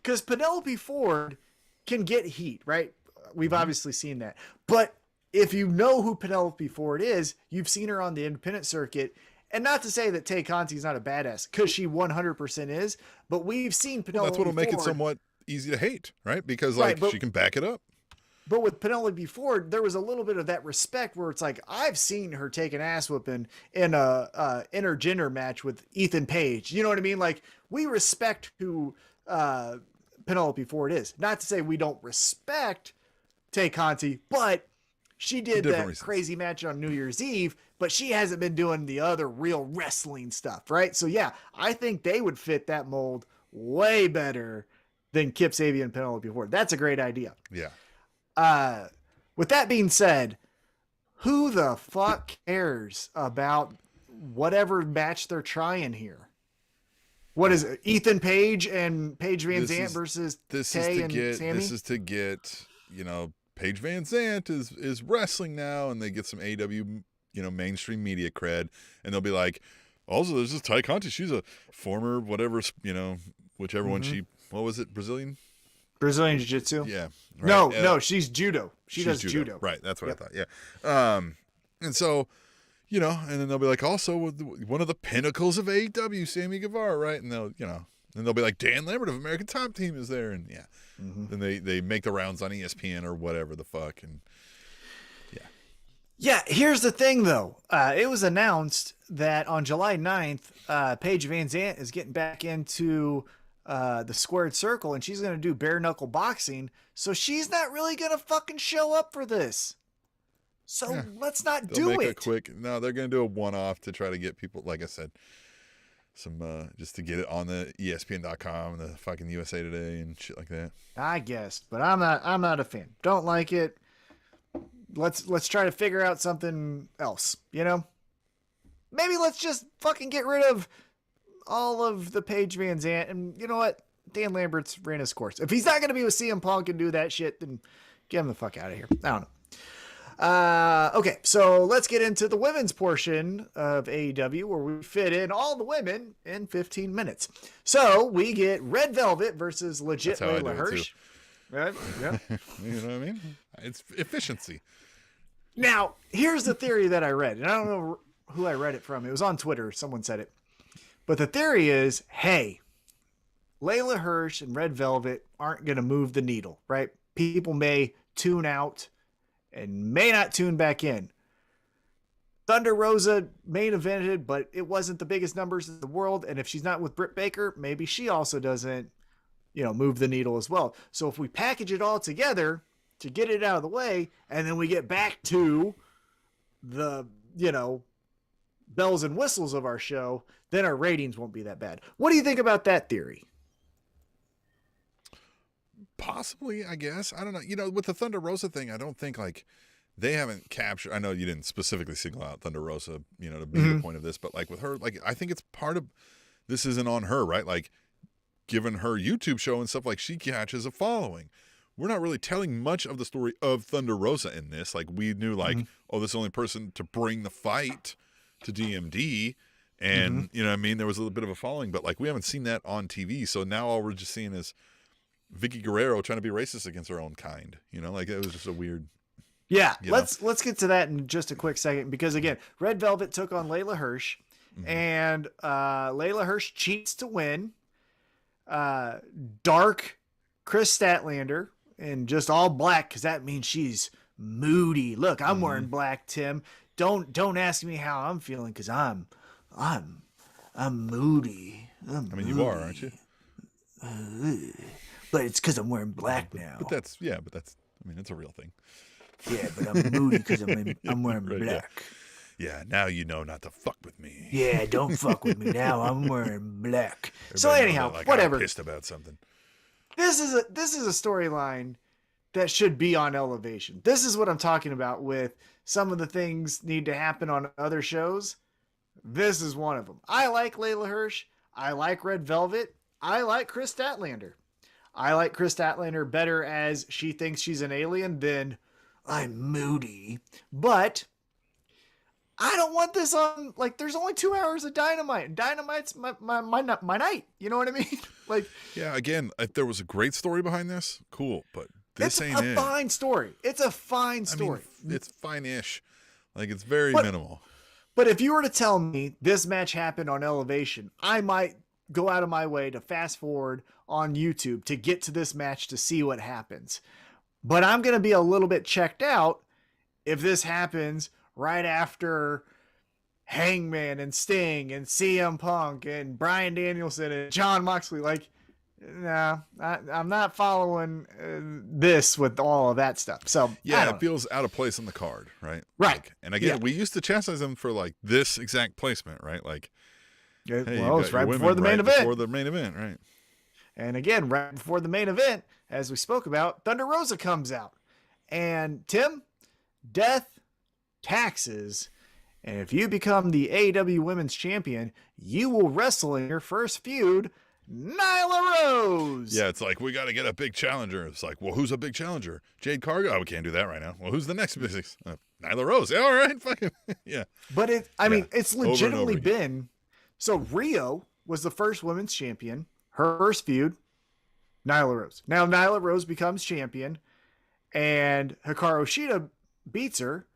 Because Penelope Ford can get heat, right? We've obviously seen that. But if you know who Penelope Ford is, you've seen her on the independent circuit. And not to say that Tay Conti is not a badass, because she 100% is, but we've seen Penelope Ford. That's what'll make it somewhat easy to hate, right? Because she can back it up. But with Penelope Ford, there was a little bit of that respect where it's like, I've seen her take an ass whooping in a intergender match with Ethan Page. You know what I mean? Like, we respect who Penelope Ford is. Not to say we don't respect Tay Conti, but she did that crazy match on New Year's Eve, but she hasn't been doing the other real wrestling stuff, right? So yeah, I think they would fit that mold way better than Kip Sabian and Penelope Ford. That's a great idea. Yeah. With that being said, who the fuck cares about whatever match they're trying here? What is it? Ethan Page and Paige Van Zant versus Tay and Sammy? This is to get, Paige Van Zant is wrestling now, and they get some AEW, mainstream media cred, and they'll be like, also there's this Tay Conti. She's a former whatever, whichever one she, what was it, Brazilian Jiu-Jitsu? Yeah. Right. No, she's judo. She does judo. Right, that's what I thought, yeah. And so, and then they'll be like, also one of the pinnacles of AEW, Sammy Guevara, right? And they'll be like, Dan Lambert of American Top Team is there, and yeah. Mm-hmm. Then they make the rounds on ESPN or whatever the fuck, and yeah. Yeah, here's the thing, though. It was announced that on July 9th, Paige Van Zant is getting back into the squared circle, and she's going to do bare knuckle boxing. So she's not really going to fucking show up for this. So let's not do make it. it quick. No, they're going to do a one-off to try to get people, like I said, some just to get it on the ESPN.com and the fucking USA Today and shit like that. I guess, but I'm not a fan. Don't like it. Let's try to figure out something else, you know? Maybe let's just fucking get rid of all of the Paige Van Zant, and you know what? Dan Lambert's ran his course. If he's not going to be with CM Punk and do that shit, then get him the fuck out of here. I don't know. Okay, so let's get into the women's portion of AEW, where we fit in all the women in 15 minutes. So we get Red Velvet versus legit Layla Hirsch. Right? Yeah. You know what I mean? It's efficiency. Now, here's the theory that I read, and I don't know who I read it from. It was on Twitter. Someone said it. But the theory is, hey, Layla Hirsch and Red Velvet aren't going to move the needle, right? People may tune out and may not tune back in. Thunder Rosa main evented, but it wasn't the biggest numbers in the world. And if she's not with Britt Baker, maybe she also doesn't, move the needle as well. So if we package it all together to get it out of the way, and then we get back to the, bells and whistles of our show, then our ratings won't be that bad. What do you think about that theory? Possibly, I guess. I don't know. With the Thunder Rosa thing, I don't think they haven't captured. I know you didn't specifically single out Thunder Rosa, to be the point of this, but with her, I think it's part of this isn't on her, right? Given her YouTube show and stuff, she catches a following. We're not really telling much of the story of Thunder Rosa in this. We knew oh, this is the only person to bring the fight to DMD. And, you know what I mean? There was a little bit of a following, but we haven't seen that on TV. So now all we're just seeing is Vicky Guerrero trying to be racist against her own kind. It was just a weird. Yeah. Let's get to that in just a quick second, because again, Red Velvet took on Layla Hirsch, and Layla Hirsch cheats to win. Dark Chris Statlander and just all black, because that means she's moody. Look, I'm wearing black, Tim. Don't ask me how I'm feeling, because I'm moody. You are, aren't you? But it's because I'm wearing black now. But that's it's a real thing. Yeah, but I'm moody because I'm wearing black. Yeah, now you know not to fuck with me. Yeah, don't fuck with me now. I'm wearing black. Everybody So anyhow, whatever. I'm pissed about something. This is a storyline that should be on Elevation. This is what I'm talking about with some of the things need to happen on other shows. This is one of them. I like Layla Hirsch. I like Red Velvet. I like Chris Statlander. I like Chris Statlander better as she thinks she's an alien than I'm moody. But I don't want this on, there's only 2 hours of Dynamite. Dynamite's my night. You know what I mean? Yeah, again, if there was a great story behind this, cool. But this ain't it. It's a fine story. It's a fine story. It's fine-ish. It's very minimal. But if you were to tell me this match happened on Elevation, I might go out of my way to fast forward on YouTube to get to this match to see what happens. But I'm going to be a little bit checked out if this happens right after Hangman and Sting and CM Punk and Bryan Danielson and Jon Moxley. No, I'm not following this with all of that stuff. So yeah, it feels out of place on the card, right? Right. And again, we used to chastise them for this exact placement, right? Hey, well, it's right before the main event. Before the main event, right? And again, right before the main event, as we spoke about, Thunder Rosa comes out. And Tim, death, taxes, and if you become the AEW Women's Champion, you will wrestle in your first feud, Nyla Rose. Yeah, it's we got to get a big challenger. It's well, who's a big challenger? Jade Cargill? Oh, we can't do that right now. Well, who's the next big? Nyla Rose. Yeah, all right, fucking, yeah. But it's legitimately been... So Rio was the first women's champion. Her first feud, Nyla Rose. Now Nyla Rose becomes champion, and Hikaru Shida beats her.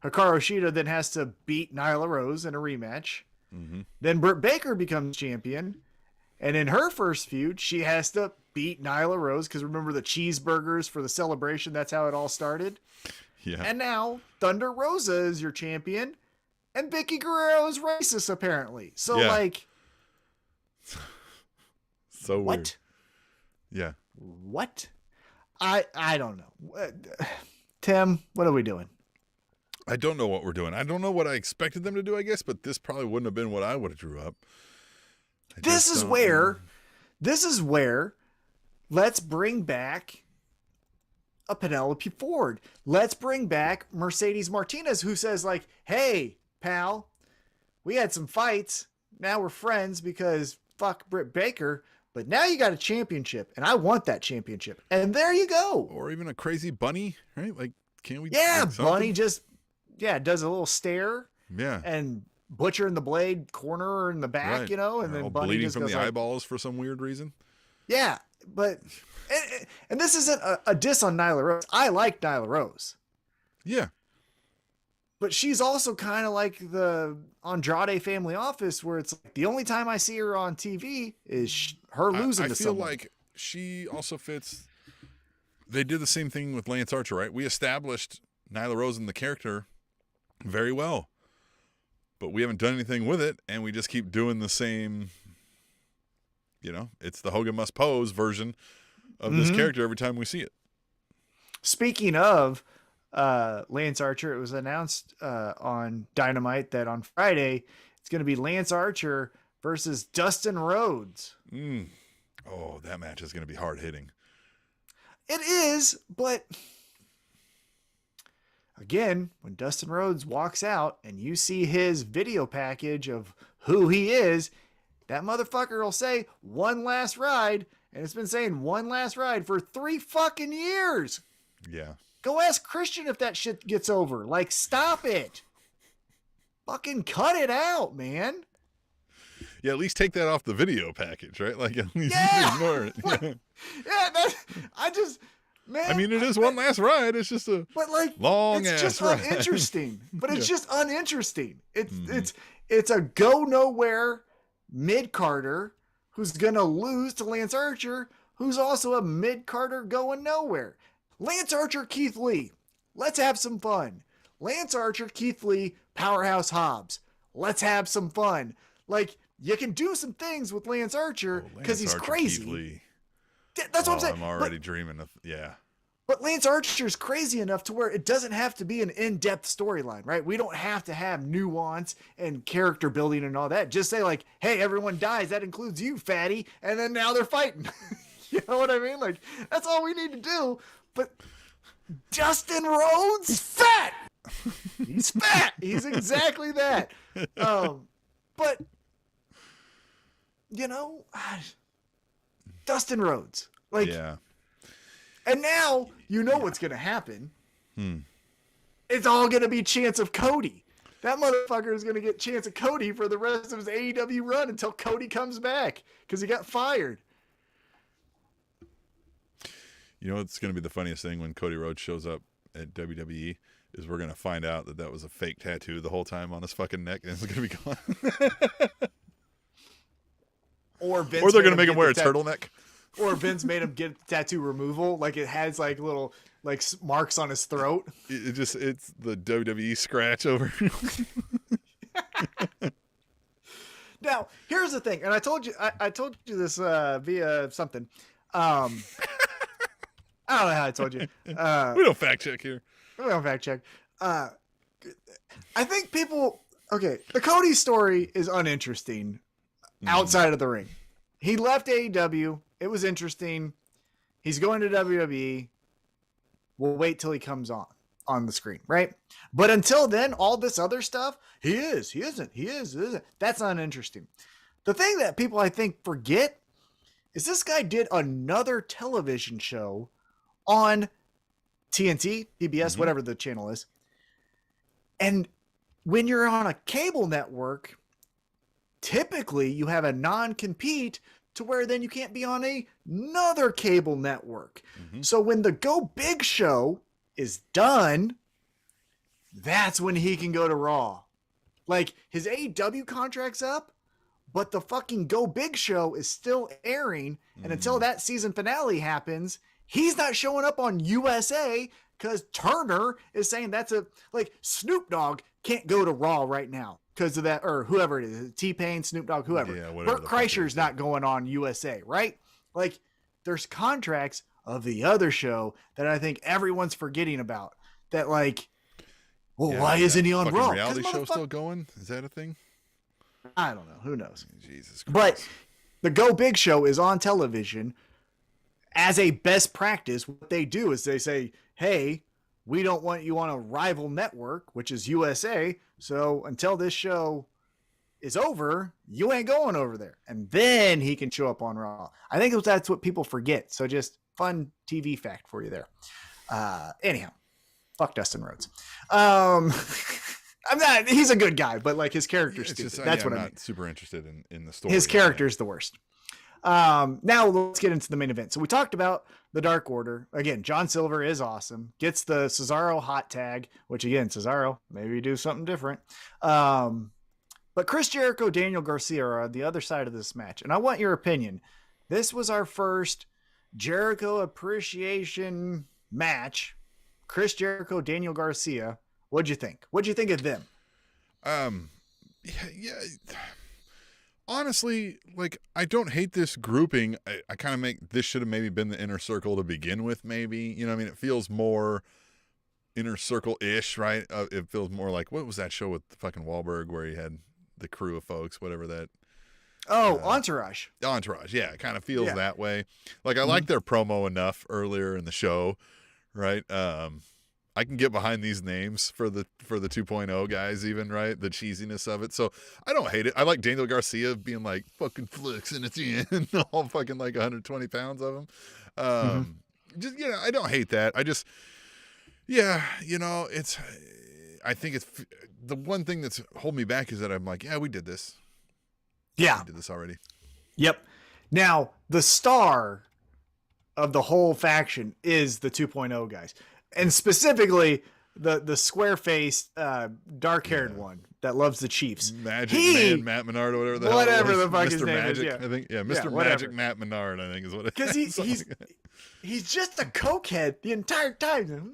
Hikaru Shida then has to beat Nyla Rose in a rematch. Then Britt Baker becomes champion, and in her first feud, she has to beat Nyla Rose, because remember the cheeseburgers for the celebration? That's how it all started. Yeah. And now Thunder Rosa is your champion. And Vicky Guerrero is racist, apparently. So, So what? weird. Yeah. What? I don't know. Tim, what are we doing? I don't know what we're doing. I don't know what I expected them to do, I guess, but this probably wouldn't have been what I would have drew up. This is where let's bring back a Penelope Ford. Let's bring back Mercedes Martinez, who says like, hey, pal, we had some fights. Now we're friends because fuck Britt Baker, but now you got a championship and I want that championship. And there you go. Or even a crazy bunny, right? Like, can't we? Yeah, like Bunny just, does a little stare. Yeah. And Butcher in the Blade corner her in the back, Right. you know, and They're then all Bunny bleeding just from goes the like, eyeballs for some weird reason. yeah, but and this isn't a diss on Nyla Rose. I like Nyla Rose, Yeah. but she's also kind of like the Andrade family office, where it's like the only time I see her on TV is her losing to someone. I feel like she also fits. They did the same thing with Lance Archer, right? We established Nyla Rose and the character very well, but we haven't done anything with it, and we just keep doing the same. You know, it's the Hogan Must Pose version of this character every time we see it. Speaking of Lance Archer, it was announced on Dynamite that on Friday it's going to be Lance Archer versus Dustin Rhodes. Oh, that match is going to be hard hitting. It is, but again, when Dustin Rhodes walks out and you see his video package of who he is, that motherfucker will say one last ride, and it's been saying one last ride for 3 fucking years. Yeah. Go ask Christian if that shit gets over. Like, stop it. Fucking cut it out, man. Yeah, at least take that off the video package, right? Like, at least ignore it. Man. I mean, it is one last ride. It's just a long it's ass just ride. uninteresting. But it's just uninteresting. It's a go nowhere mid-carder who's gonna lose to Lance Archer, who's also a mid-carder going nowhere. Lance Archer, Keith Lee, let's have some fun. Lance Archer, Keith Lee, Powerhouse Hobbs, let's have some fun. Like, you can do some things with Lance Archer because he's crazy. Keith Lee. That's what I'm saying. I'm already dreaming of, yeah. But Lance Archer's crazy enough to where it doesn't have to be an in-depth storyline, right? We don't have to have nuance and character building and all that. Just say like, hey, everyone dies. That includes you, fatty. And then now they're fighting. You know what I mean? Like, that's all we need to do. But Dustin Rhodes? He's fat! He's fat! He's exactly that. But, you know, Dustin Rhodes. Like, yeah. And now you know what's going to happen. It's all going to be chance of Cody. That motherfucker is going to get chance of Cody for the rest of his AEW run until Cody comes back because he got fired. You know what's going to be the funniest thing when Cody Rhodes shows up at WWE is we're going to find out that that was a fake tattoo the whole time on his fucking neck and it's going to be gone. Or they're going to make him wear a turtleneck. Or Vince made him get tattoo removal. Like it has like little like marks on his throat. It's the WWE scratch over. Now, here's the thing. And I told you this via something. I don't know how I told you. We don't fact check here. We don't fact check. I think people, the Cody story is uninteresting outside of the ring. He left AEW. It was interesting. He's going to WWE. We'll wait till he comes on the screen, right? But until then, all this other stuff, he isn't. That's not interesting. The thing that people, I think, forget is this guy did another television show on TNT, PBS, whatever the channel is. And when you're on a cable network, typically you have a non-compete to where then you can't be on another cable network. So when the Go Big show is done, that's when he can go to Raw. Like, his AEW contract's up, but the fucking Go Big show is still airing. And until that season finale happens, he's not showing up on USA because Turner is saying that's like Snoop Dogg can't go to Raw right now because of that, or whoever it is, T-Pain, Snoop Dogg, whoever. Yeah, whatever. Burt Kreischer's not going on USA, right? Like, there's contracts of the other show that I think everyone's forgetting about. That, like, well, why isn't he on Raw? Reality show still going? Is that a thing? I don't know. Who knows? Jesus Christ. But the Go Big Show is on television as a best practice. What they do is they say, hey, we don't want you on a rival network, which is USA. So until this show is over, you ain't going over there. And then he can show up on Raw. I think that's what people forget. So just fun TV fact for you there. Anyhow, fuck Dustin Rhodes. He's a good guy, but like his character's stupid. That's what I'm not super interested in the story. His character's the worst. Now let's get into the main event. So we talked about the Dark Order. Again, John Silver is awesome. Gets the Cesaro hot tag, which again, Cesaro, maybe do something different. But Chris Jericho, Daniel Garcia are on the other side of this match. And I want your opinion. This was our first Jericho appreciation match. Chris Jericho, Daniel Garcia. What'd you think? What'd you think of them? Yeah. Honestly, like, I don't hate this grouping. I kind of this should have maybe been the Inner Circle to begin with, maybe. You know what I mean? It feels more Inner Circle-ish, right? It feels more like, what was that show with fucking Wahlberg where he had the crew of folks, whatever that. Entourage. Entourage, yeah. It kind of feels that way. Like, I like their promo enough earlier in the show, right? I can get behind these names for the 2.0 guys, even, right? The cheesiness of it. So I don't hate it. I like Daniel Garcia being like fucking flexing at the end, all fucking like 120 pounds of him. Just, I don't hate that. I just, I think it's the one thing that's holding me back is that I'm like, we did this. Yeah. We did this already. Yep. Now, the star of the whole faction is the 2.0 guys. And specifically, the square-faced, dark-haired one that loves the Chiefs. Magic Man, Matt Menard, or whatever the hell. Whatever the fuck his Mr. name Magic, is. I think. Yeah, Mr. Magic Matt Menard, I think is what it is. Because he's just a cokehead the entire time.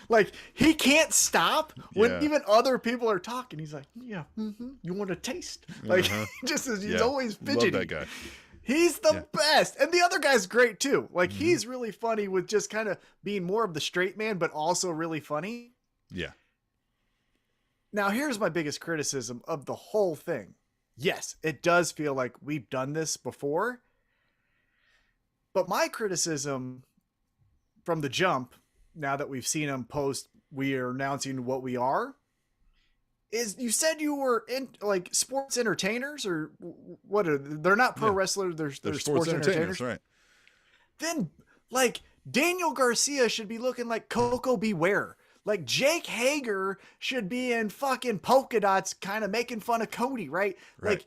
Like, he can't stop when even other people are talking. He's like, you want a taste? Like, he's always fidgety. Love that guy. He's the best. And the other guy's great too. Like, he's really funny with just kind of being more of the straight man, but also really funny. Yeah. Now, here's my biggest criticism of the whole thing. Yes, it does feel like we've done this before. But my criticism from the jump, now that we've seen him post, we are announcing what we are, is you said you were in like sports entertainers, or what? They're not pro wrestlers. They're sports entertainers, right? Then like Daniel Garcia should be looking like Coco Beware. Like Jake Hager should be in fucking polka dots, kind of making fun of Cody, right? Like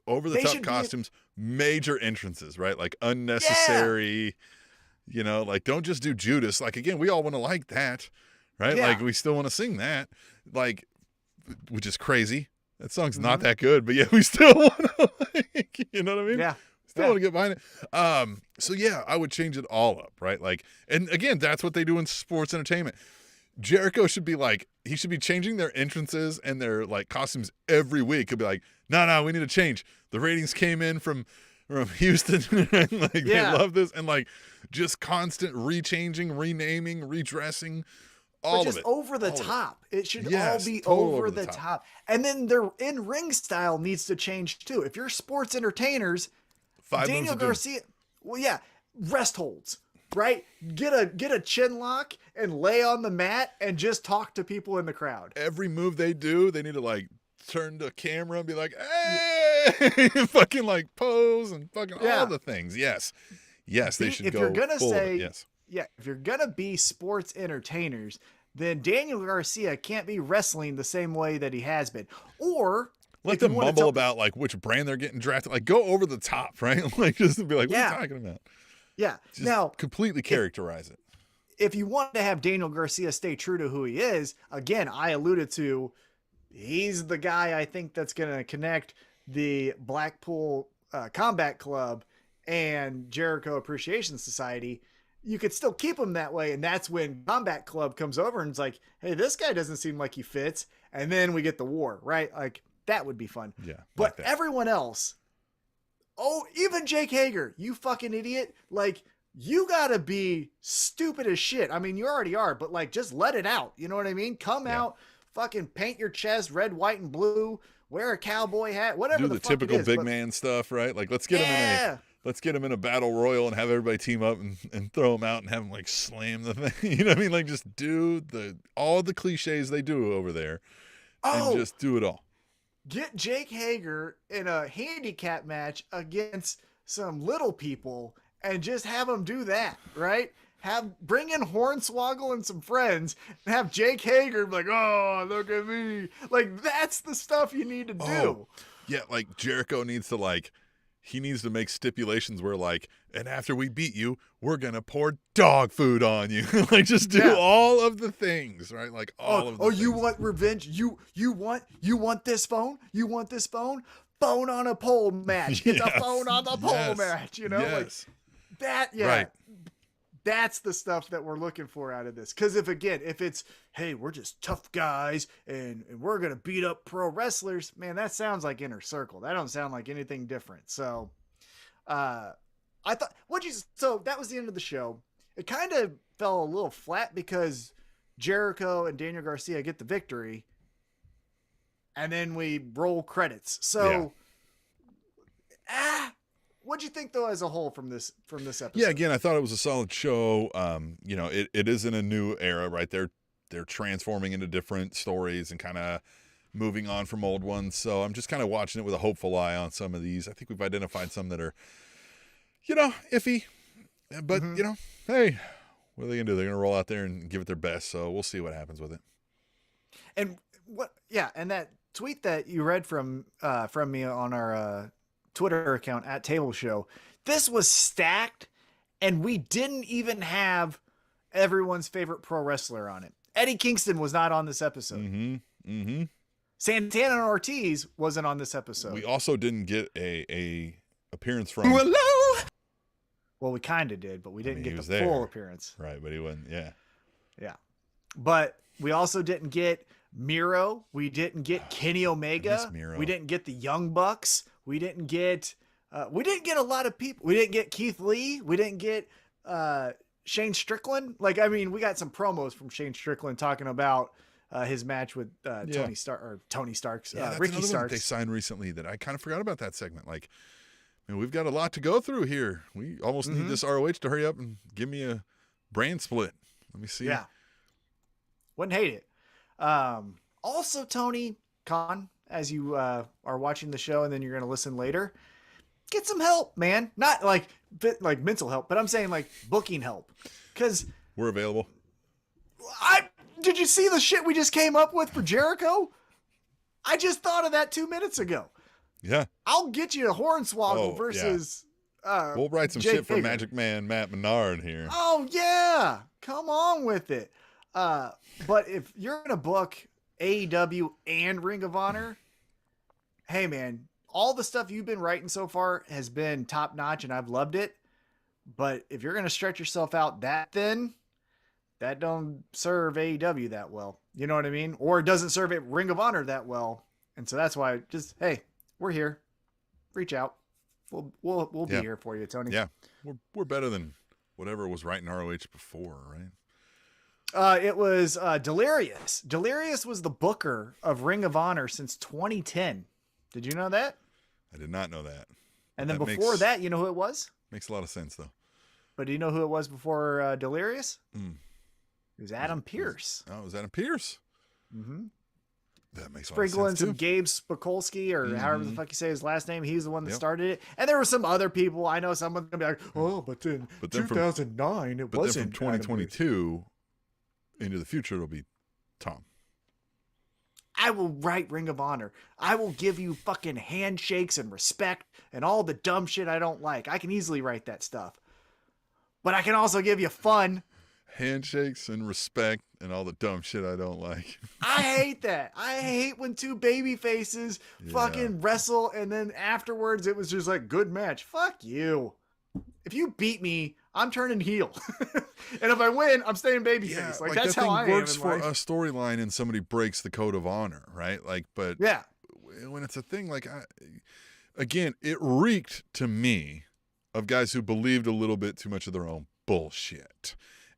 over the top costumes, major entrances, right? Like unnecessary. Like don't just do Judas. Like again, we all want to like that, right? Yeah. Like we still want to sing that. Like, which is crazy. That song's not that good, but we still want to like, you know what I mean? Yeah. Still want to get behind it. So I would change it all up, right? Like, and again, that's what they do in sports entertainment. Jericho should be like, he should be changing their entrances and their like costumes every week. He'll be like, no, we need to change. The ratings came in from Houston. Like they love this, and like just constant rechanging, renaming, redressing. All just of it. Over the top. It should all be total over the top. And then their in-ring style needs to change too. If you're sports entertainers, Daniel Garcia, rest holds, right? Get a chin lock and lay on the mat and just talk to people in the crowd. Every move they do, they need to like turn the camera and be like, hey, fucking like pose and fucking all the things. Yes, they should go. If you're gonna say if you're going to be sports entertainers, then Daniel Garcia can't be wrestling the same way that he has been. Or let them mumble about like which brand they're getting drafted. Like go over the top, right? Like just be like, what are you talking about? Yeah. Just now completely characterize it. If you want to have Daniel Garcia stay true to who he is, again, I alluded to, he's the guy I think that's going to connect the Blackpool Combat Club and Jericho Appreciation Society. you could still keep him that way. And that's when Combat Club comes over and it's like, hey, this guy doesn't seem like he fits. And then we get the war, right? Like that would be fun. Yeah. But everyone else, even Jake Hager, you fucking idiot. Like, you gotta be stupid as shit. I mean, you already are, but like, just let it out. You know what I mean? Come out, fucking paint your chest red, white, and blue. Wear a cowboy hat. Whatever. Do the fuck typical it is, big man stuff, right? Like, let's get him in a battle royal and have everybody team up and throw him out and have him like slam the thing. You know what I mean? Like, just do all the cliches they do over there, and just do it all. Get Jake Hager in a handicap match against some little people and just have him do that, right? Bring in Hornswoggle and some friends and have Jake Hager be like, oh, look at me. Like, that's the stuff you need to do. Oh, yeah, like Jericho needs to make stipulations where like, and after we beat you, we're going to pour dog food on you. Like, just do all of the things, right? Like all of the things. You want revenge? You want this phone? You want this phone? Phone on a pole match. It's a phone on the pole match, you know? Like that, right. That's the stuff that we're looking for out of this. Because if it's, hey, we're just tough guys and we're going to beat up pro wrestlers, man, that sounds like Inner Circle. That don't sound like anything different. So I thought, so that was the end of the show. It kind of fell a little flat because Jericho and Daniel Garcia get the victory and then we roll credits. So, what'd you think though, as a whole from this episode? Yeah, again, I thought it was a solid show. You know, it is in a new era, right? They're transforming into different stories and kind of moving on from old ones. So I'm just kind of watching it with a hopeful eye on some of these. I think we've identified some that are, you know, iffy, but you know, hey, what are they gonna do? They're gonna roll out there and give it their best. So we'll see what happens with it. And and that tweet that you read from me on our Twitter account at Table Show, this was stacked and we didn't even have everyone's favorite pro wrestler on it. Eddie Kingston was not on this episode. Santana and Ortiz wasn't on this episode. We also didn't get a appearance from well, we kind of did, but we didn't get the full appearance. Right, but he wasn't. Yeah. But we also didn't get Miro. We didn't get Kenny Omega. We didn't get the Young Bucks. We didn't get a lot of people. We didn't get Keith Lee. We didn't get Shane Strickland. Like, I mean, we got some promos from Shane Strickland talking about his match with Tony Stark's Ricky Starks. They signed recently that I kind of forgot about that segment. Like, I mean, we've got a lot to go through here. We almost need this ROH to hurry up and give me a brand split. Let me see. Yeah. Wouldn't hate it. Also, Tony Khan, as you are watching the show and then you're going to listen later, get some help, man. Not like mental help, but I'm saying like booking help. Because we're available. Did you see the shit we just came up with for Jericho? I just thought of that 2 minutes ago. Yeah. I'll get you a Hornswoggle versus we'll write some Jake shit for Hager. Magic Man Matt Menard here. Oh yeah. Come on with it. But if you're going to book AEW and Ring of Honor, hey man, all the stuff you've been writing so far has been top notch and I've loved it. But if you're going to stretch yourself out that thin, that don't serve AEW that well. You know what I mean? Or it doesn't serve Ring of Honor that well. And so that's why hey, we're here. Reach out. We'll be here for you, Tony. Yeah. We're better than whatever was right in ROH before, right? It was Delirious. Delirious was the booker of Ring of Honor since 2010. Did you know that? I did not know that. And then before that, you know who it was? Makes a lot of sense, though. But do you know who it was before Delirious? It was Adam Pearce. Oh, it was Adam Pearce? Mm-hmm. That makes a lot of sense, sprinkling some Gabe Spikolsky or however the fuck you say his last name. He's the one that started it. And there were some other people. I know someone's going to be like, oh, but in 2009, it wasn't. But then from 2022 into the future, it'll be Tom. I will write Ring of Honor. I will give you fucking handshakes and respect and all the dumb shit I don't like. I can easily write that stuff. But I can also give you fun. Handshakes and respect and all the dumb shit I don't like. I hate that. I hate when two baby faces fucking wrestle and then afterwards it was just like, good match. Fuck you. if you beat me, I'm turning heel. And if I win, I'm staying babyface. Like that's that how thing I works am. for a storyline and somebody breaks the code of honor, right? Like, but Yeah. when it's a thing like, again, it reeked to me of guys who believed a little bit too much of their own bullshit.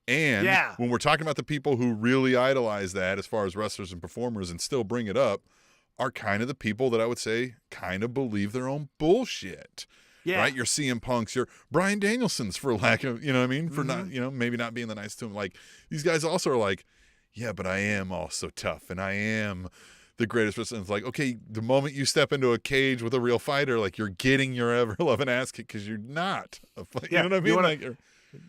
And when we're talking about the people who really idolize that as far as wrestlers and performers and still bring it up, are kind of the people that I would say kind of believe their own bullshit. Yeah. Right? Your CM Punks, your Bryan Danielsons, for lack of, you know what I mean? For not, maybe not being the nice to him. Like, these guys also are like, yeah, but I am also tough and I am the greatest wrestler. It's like, okay, the moment you step into a cage with a real fighter, like, you're getting your ever loving ass kicked because you're not. You know what I mean?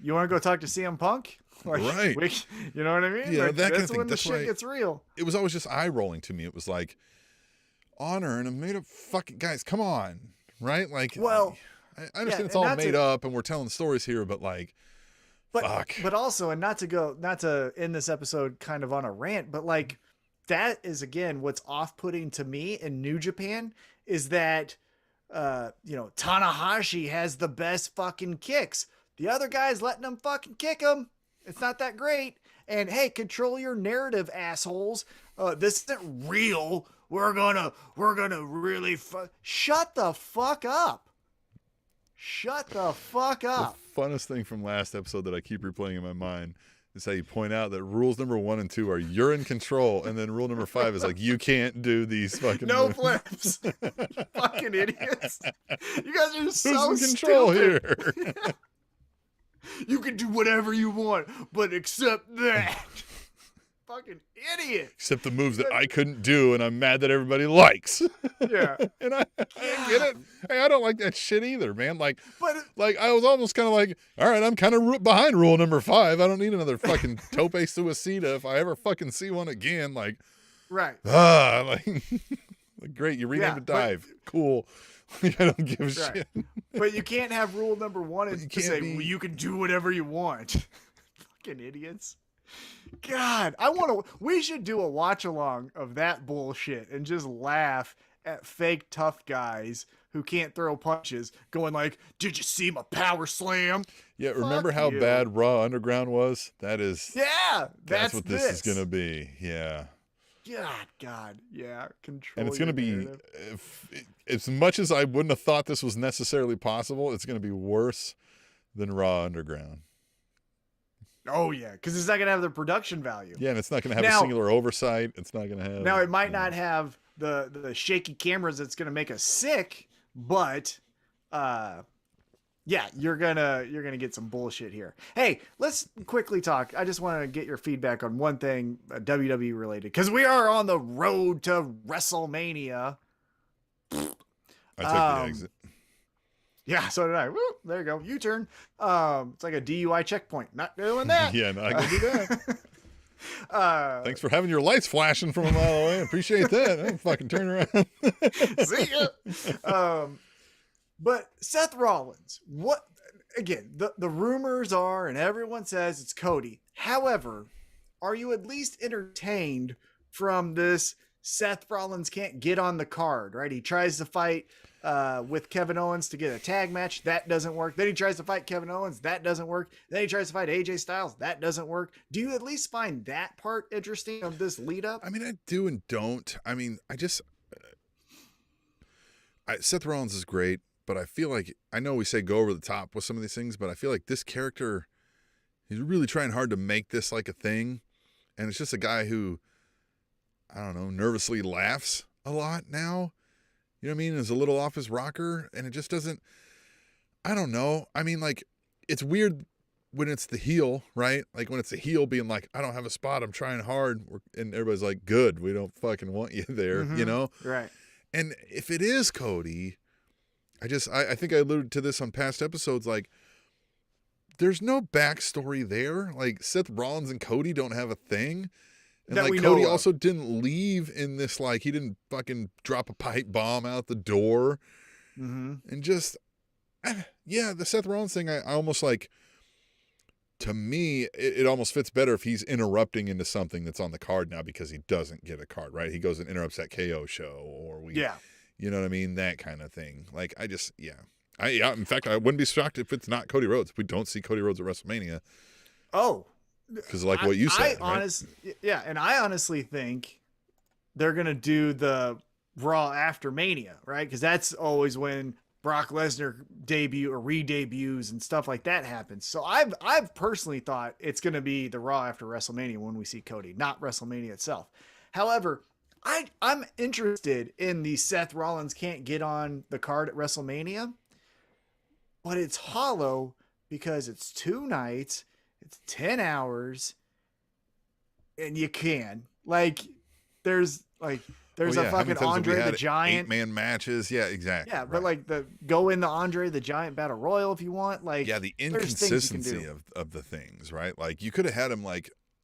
You want to go talk to CM Punk? Like, right. You know what I mean? Yeah, like, that kind of that's thing. when the shit gets real. It was always just eye rolling to me. It was like, honor and a made up fucking guys. Come on. Right? Like, well, I understand it's all made up and we're telling stories here, but like, fuck. But also, and not to end this episode kind of on a rant, but like, that is again what's off-putting to me in New Japan is that Tanahashi has the best fucking kicks. The other guy's letting him fucking kick him. It's not that great. And hey, control your narrative, assholes. This isn't real. We're gonna really shut the fuck up. Shut the fuck up. The funnest thing from last episode that I keep replaying in my mind is how you point out that rules number 1 and 2 are you're in control, and then rule number 5 is like you can't do these fucking no flips. Fucking idiots. You guys are so Who's in control stupid. here? You can do whatever you want, but except that. Fucking idiot. Except the moves that I couldn't do, and I'm mad that everybody likes. Yeah. And I get it. Hey, I don't like that shit either, man. Like but I was almost kind of like, all right, I'm kind of behind rule number 5. I don't need another fucking tope suicida if I ever fucking see one again. Like, right. like great, you renamed a dive. Cool. I don't give a shit. But you can't have rule number 1 and say, well, you can do whatever you want. Fucking idiots. God, we should do a watch along of that bullshit and just laugh at fake tough guys who can't throw punches going like, did you see my power slam? Yeah. Remember how bad Raw Underground was? That's what this is going to be. Yeah. God. Yeah. Control. And it's going to be, as much as I wouldn't have thought this was necessarily possible, it's going to be worse than Raw Underground. Oh, yeah, because it's not going to have the production value. Yeah, and it's not going to have a singular oversight. It's not going to have... Now, it might not have the shaky cameras that's going to make us sick, but, yeah, you're gonna get some bullshit here. Hey, let's quickly talk. I just want to get your feedback on one thing, WWE related, because we are on the road to WrestleMania. I took the exit. Yeah, so did I. Woo, there you go. U-turn. It's like a DUI checkpoint. Not doing that. Yeah, not gonna do that. Thanks for having your lights flashing from a mile away. Appreciate that. I'll fucking turn around. See ya. But Seth Rollins, what again, the rumors are, and everyone says it's Cody. However, are you at least entertained from this Seth Rollins can't get on the card, right? He tries to fight with Kevin Owens to get a tag match. That doesn't work. Then he tries to fight Kevin Owens. That doesn't work. Then he tries to fight AJ Styles. That doesn't work. Do you at least find that part interesting of this lead up? I mean, I do and don't. I mean, Seth Rollins is great, but I feel like, I know we say go over the top with some of these things, but I feel like this character, he's really trying hard to make this like a thing. And it's just a guy who, I don't know, nervously laughs a lot now. You know what I mean? Is a little off his rocker, and it just doesn't, I don't know. I mean, like, it's weird when it's the heel, right? Like, when it's the heel being like, I don't have a spot, I'm trying hard, and everybody's like, good, we don't fucking want you there, you know? Right. And if it is Cody, I think I alluded to this on past episodes, like, there's no backstory there. Like, Seth Rollins and Cody don't have a thing. And that like Cody also didn't leave in this, like, he didn't fucking drop a pipe bomb out the door. Mm-hmm. And just, yeah, the Seth Rollins thing, I almost like, to me, it almost fits better if he's interrupting into something that's on the card now because he doesn't get a card, right? He goes and interrupts that KO show, or you know what I mean? That kind of thing. Like, In fact, I wouldn't be shocked if it's not Cody Rhodes. If we don't see Cody Rhodes at WrestleMania. Oh, because like what you said, and I honestly think they're gonna do the Raw after Mania, right? Because that's always when Brock Lesnar debut or re-debuts and stuff like that happens. So I've personally thought it's gonna be the Raw after WrestleMania when we see Cody, not WrestleMania itself. However, I'm interested in the Seth Rollins can't get on the card at WrestleMania, but it's hollow because it's 2 nights, it's 10 hours, and you can there's a fucking Andre the Giant 8-man matches. Yeah, exactly. Yeah, but like go in the Andre the Giant Battle Royal if you want. The inconsistency of the things, right? Like you could have had him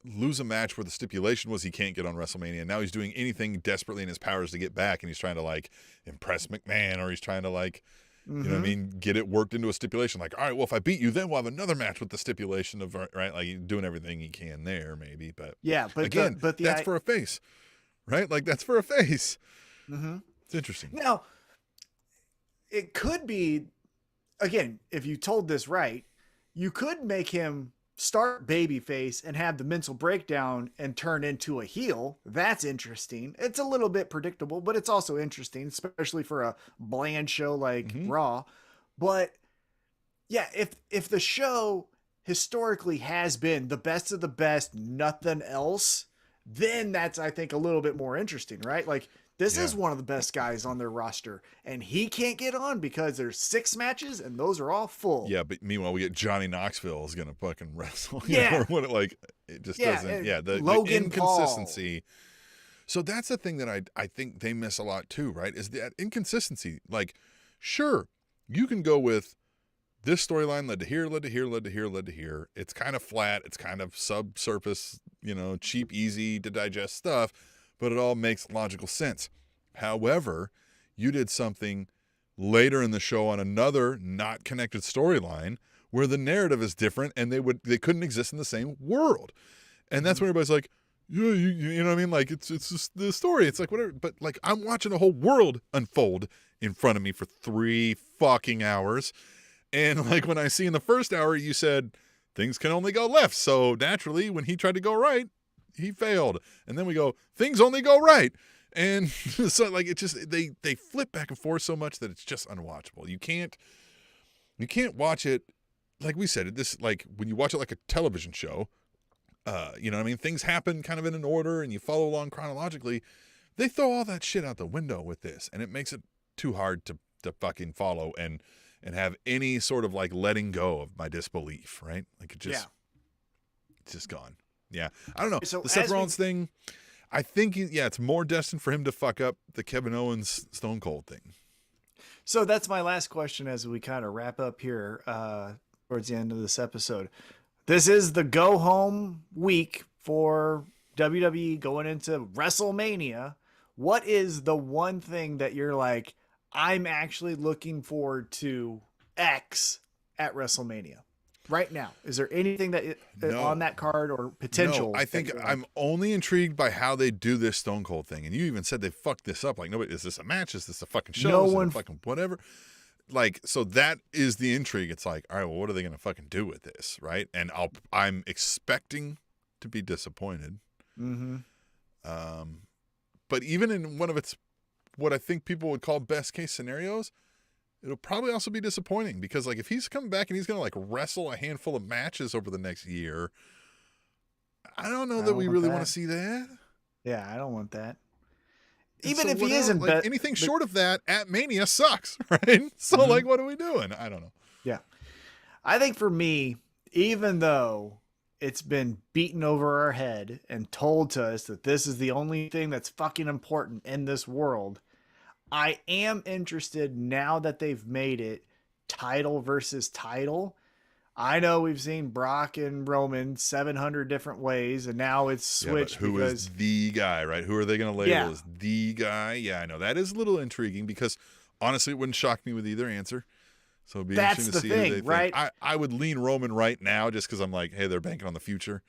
lose a match where the stipulation was he can't get on WrestleMania. And now he's doing anything desperately in his powers to get back, and he's trying to impress McMahon, or he's trying to you know what I mean, get it worked into a stipulation. All right, well, if I beat you, then we'll have another match with the stipulation of right, doing everything he can there, maybe. But yeah, but again, that's for a face, right? That's for a face. Mm-hmm. It's interesting. Now, it could be, again, if you told this right, you could make him start babyface and have the mental breakdown and turn into a heel. That's interesting. It's a little bit predictable, but it's also interesting, especially for a bland show like Raw. But yeah, if the show historically has been the best of the best, nothing else, then that's, I think, a little bit more interesting, right? This is one of the best guys on their roster, and he can't get on because there's 6 matches and those are all full. Yeah, but meanwhile, we get Johnny Knoxville is going to fucking wrestle. Yeah. It just doesn't. Yeah, the inconsistency. Paul. So that's the thing that I think they miss a lot too, right? Is that inconsistency. Sure, you can go with this storyline led to here, led to here, led to here, led to here. It's kind of flat. It's kind of subsurface, cheap, easy to digest stuff. But it all makes logical sense. However, you did something later in the show on another not connected storyline where the narrative is different and they couldn't exist in the same world. And that's when everybody's like, yeah, you know what I mean? It's just the story. It's whatever. But I'm watching a whole world unfold in front of me for 3 fucking hours. And when I see in the first hour, you said things can only go left. So naturally, when he tried to go right, he failed. And then we go, things only go right. And so it just they flip back and forth so much that it's just unwatchable. You can't watch it like we said, when you watch it like a television show, you know what I mean? Things happen kind of in an order and you follow along chronologically. They throw all that shit out the window with this, and it makes it too hard to fucking follow and have any sort of letting go of my disbelief, right? It's just gone. Yeah, I don't know. So the Seth Rollins thing, I think, it's more destined for him to fuck up the Kevin Owens Stone Cold thing. So that's my last question as we kind of wrap up here towards the end of this episode. This is the go-home week for WWE going into WrestleMania. What is the one thing that you're I'm actually looking forward to X at WrestleMania? Right now, is there anything on that card or potential? No, I think I'm only intrigued by how they do this Stone Cold thing. And you even said they fucked this up. Nobody, is this a match? Is this a fucking show? No is one, it a fucking whatever. So that is the intrigue. It's all right, well, what are they going to fucking do with this, right? And I'm expecting to be disappointed. Mm-hmm. But even in one of its, what I think people would call best case scenarios, it'll probably also be disappointing because if he's coming back and he's going to wrestle a handful of matches over the next year, I don't know that we really want to see that. Yeah, I don't want that. And even so if he isn't anything short of that at Mania sucks, right? So what are we doing? I don't know. Yeah. I think for me, even though it's been beaten over our head and told to us that this is the only thing that's fucking important in this world, I am interested now that they've made it title versus title. I know we've seen Brock and Roman 700 different ways, and now it's switched. Yeah, who is the guy, right? Who are they going to label as the guy? Yeah, I know. That is a little intriguing because, honestly, it wouldn't shock me with either answer. So it'd be interesting to see who they right? think. I would lean Roman right now just because I'm hey, they're banking on the future,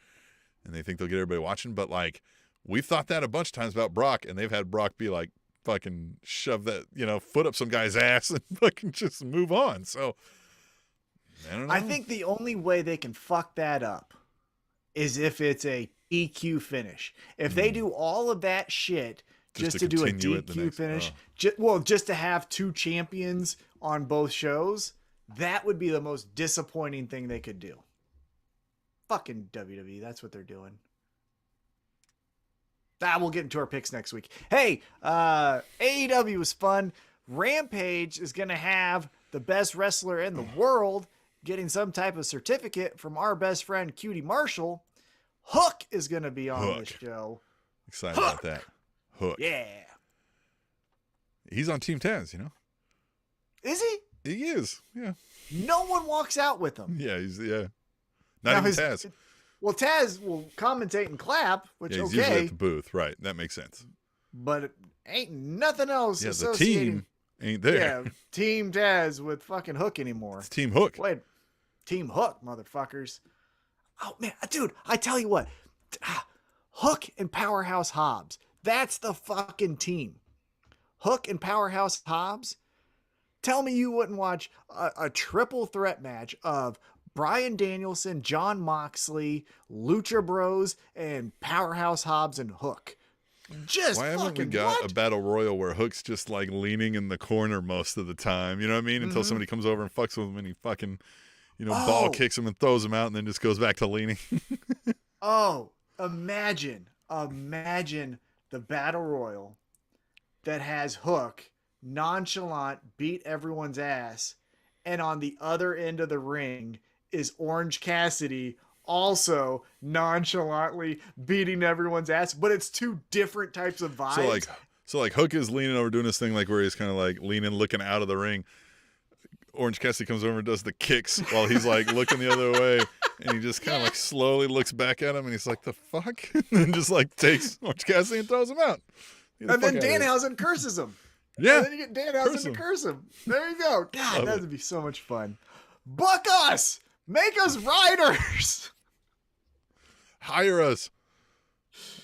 and they think they'll get everybody watching. But, we've thought that a bunch of times about Brock, and they've had Brock be fucking shove that, foot up some guy's ass and fucking just move on. So, I don't know. I think the only way they can fuck that up is if it's a DQ finish. If they do all of that shit just to do a DQ finish, just to have two champions on both shows, that would be the most disappointing thing they could do. Fucking WWE, that's what they're doing. We'll get into our picks next week. Hey, AEW was fun. Rampage is going to have the best wrestler in the world getting some type of certificate from our best friend, Cutie Marshall. Hook is going to be on the show. Excited about that. Hook. Yeah. He's on Team Taz, Is he? He is, yeah. No one walks out with him. Yeah, Not even Taz. Well, Taz will commentate and clap, which, he's usually at the booth. Right, that makes sense. But it ain't nothing else the team ain't there. Yeah, Team Taz with fucking Hook anymore. It's Team Hook. Wait, Team Hook, motherfuckers. Oh, man, dude, I tell you what. Hook and Powerhouse Hobbs. That's the fucking team. Hook and Powerhouse Hobbs. Tell me you wouldn't watch a triple threat match of Bryan Danielson, Jon Moxley, Lucha Bros, and Powerhouse Hobbs and Hook. Why haven't we got a battle royal where Hook's just like leaning in the corner most of the time? You know what I mean? Until somebody comes over and fucks with him and he fucking, ball kicks him and throws him out and then just goes back to leaning. Imagine the battle royal that has Hook nonchalant beat everyone's ass, and on the other end of the ring is Orange Cassidy also nonchalantly beating everyone's ass, but it's two different types of vibes. So Hook is leaning over doing this thing like where he's kind of like leaning, looking out of the ring. Orange Cassidy comes over and does the kicks while he's like looking the other way, and he just kind of like slowly looks back at him and he's like, the fuck? And then just like takes Orange Cassidy and throws him out. And then Danhausen curses him. Yeah. And then you get Danhausen to curse him. There you go. God, that would be so much fun. Book us! Make us writers! Hire us.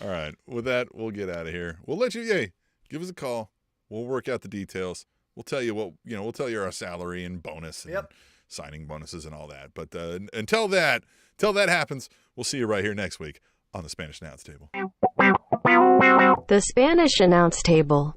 All right. With that, we'll get out of here. We'll let you, give us a call. We'll work out the details. We'll tell you we'll tell you our salary and bonus and signing bonuses and all that. But until that happens, we'll see you right here next week on the Spanish Announce Table. The Spanish Announce Table.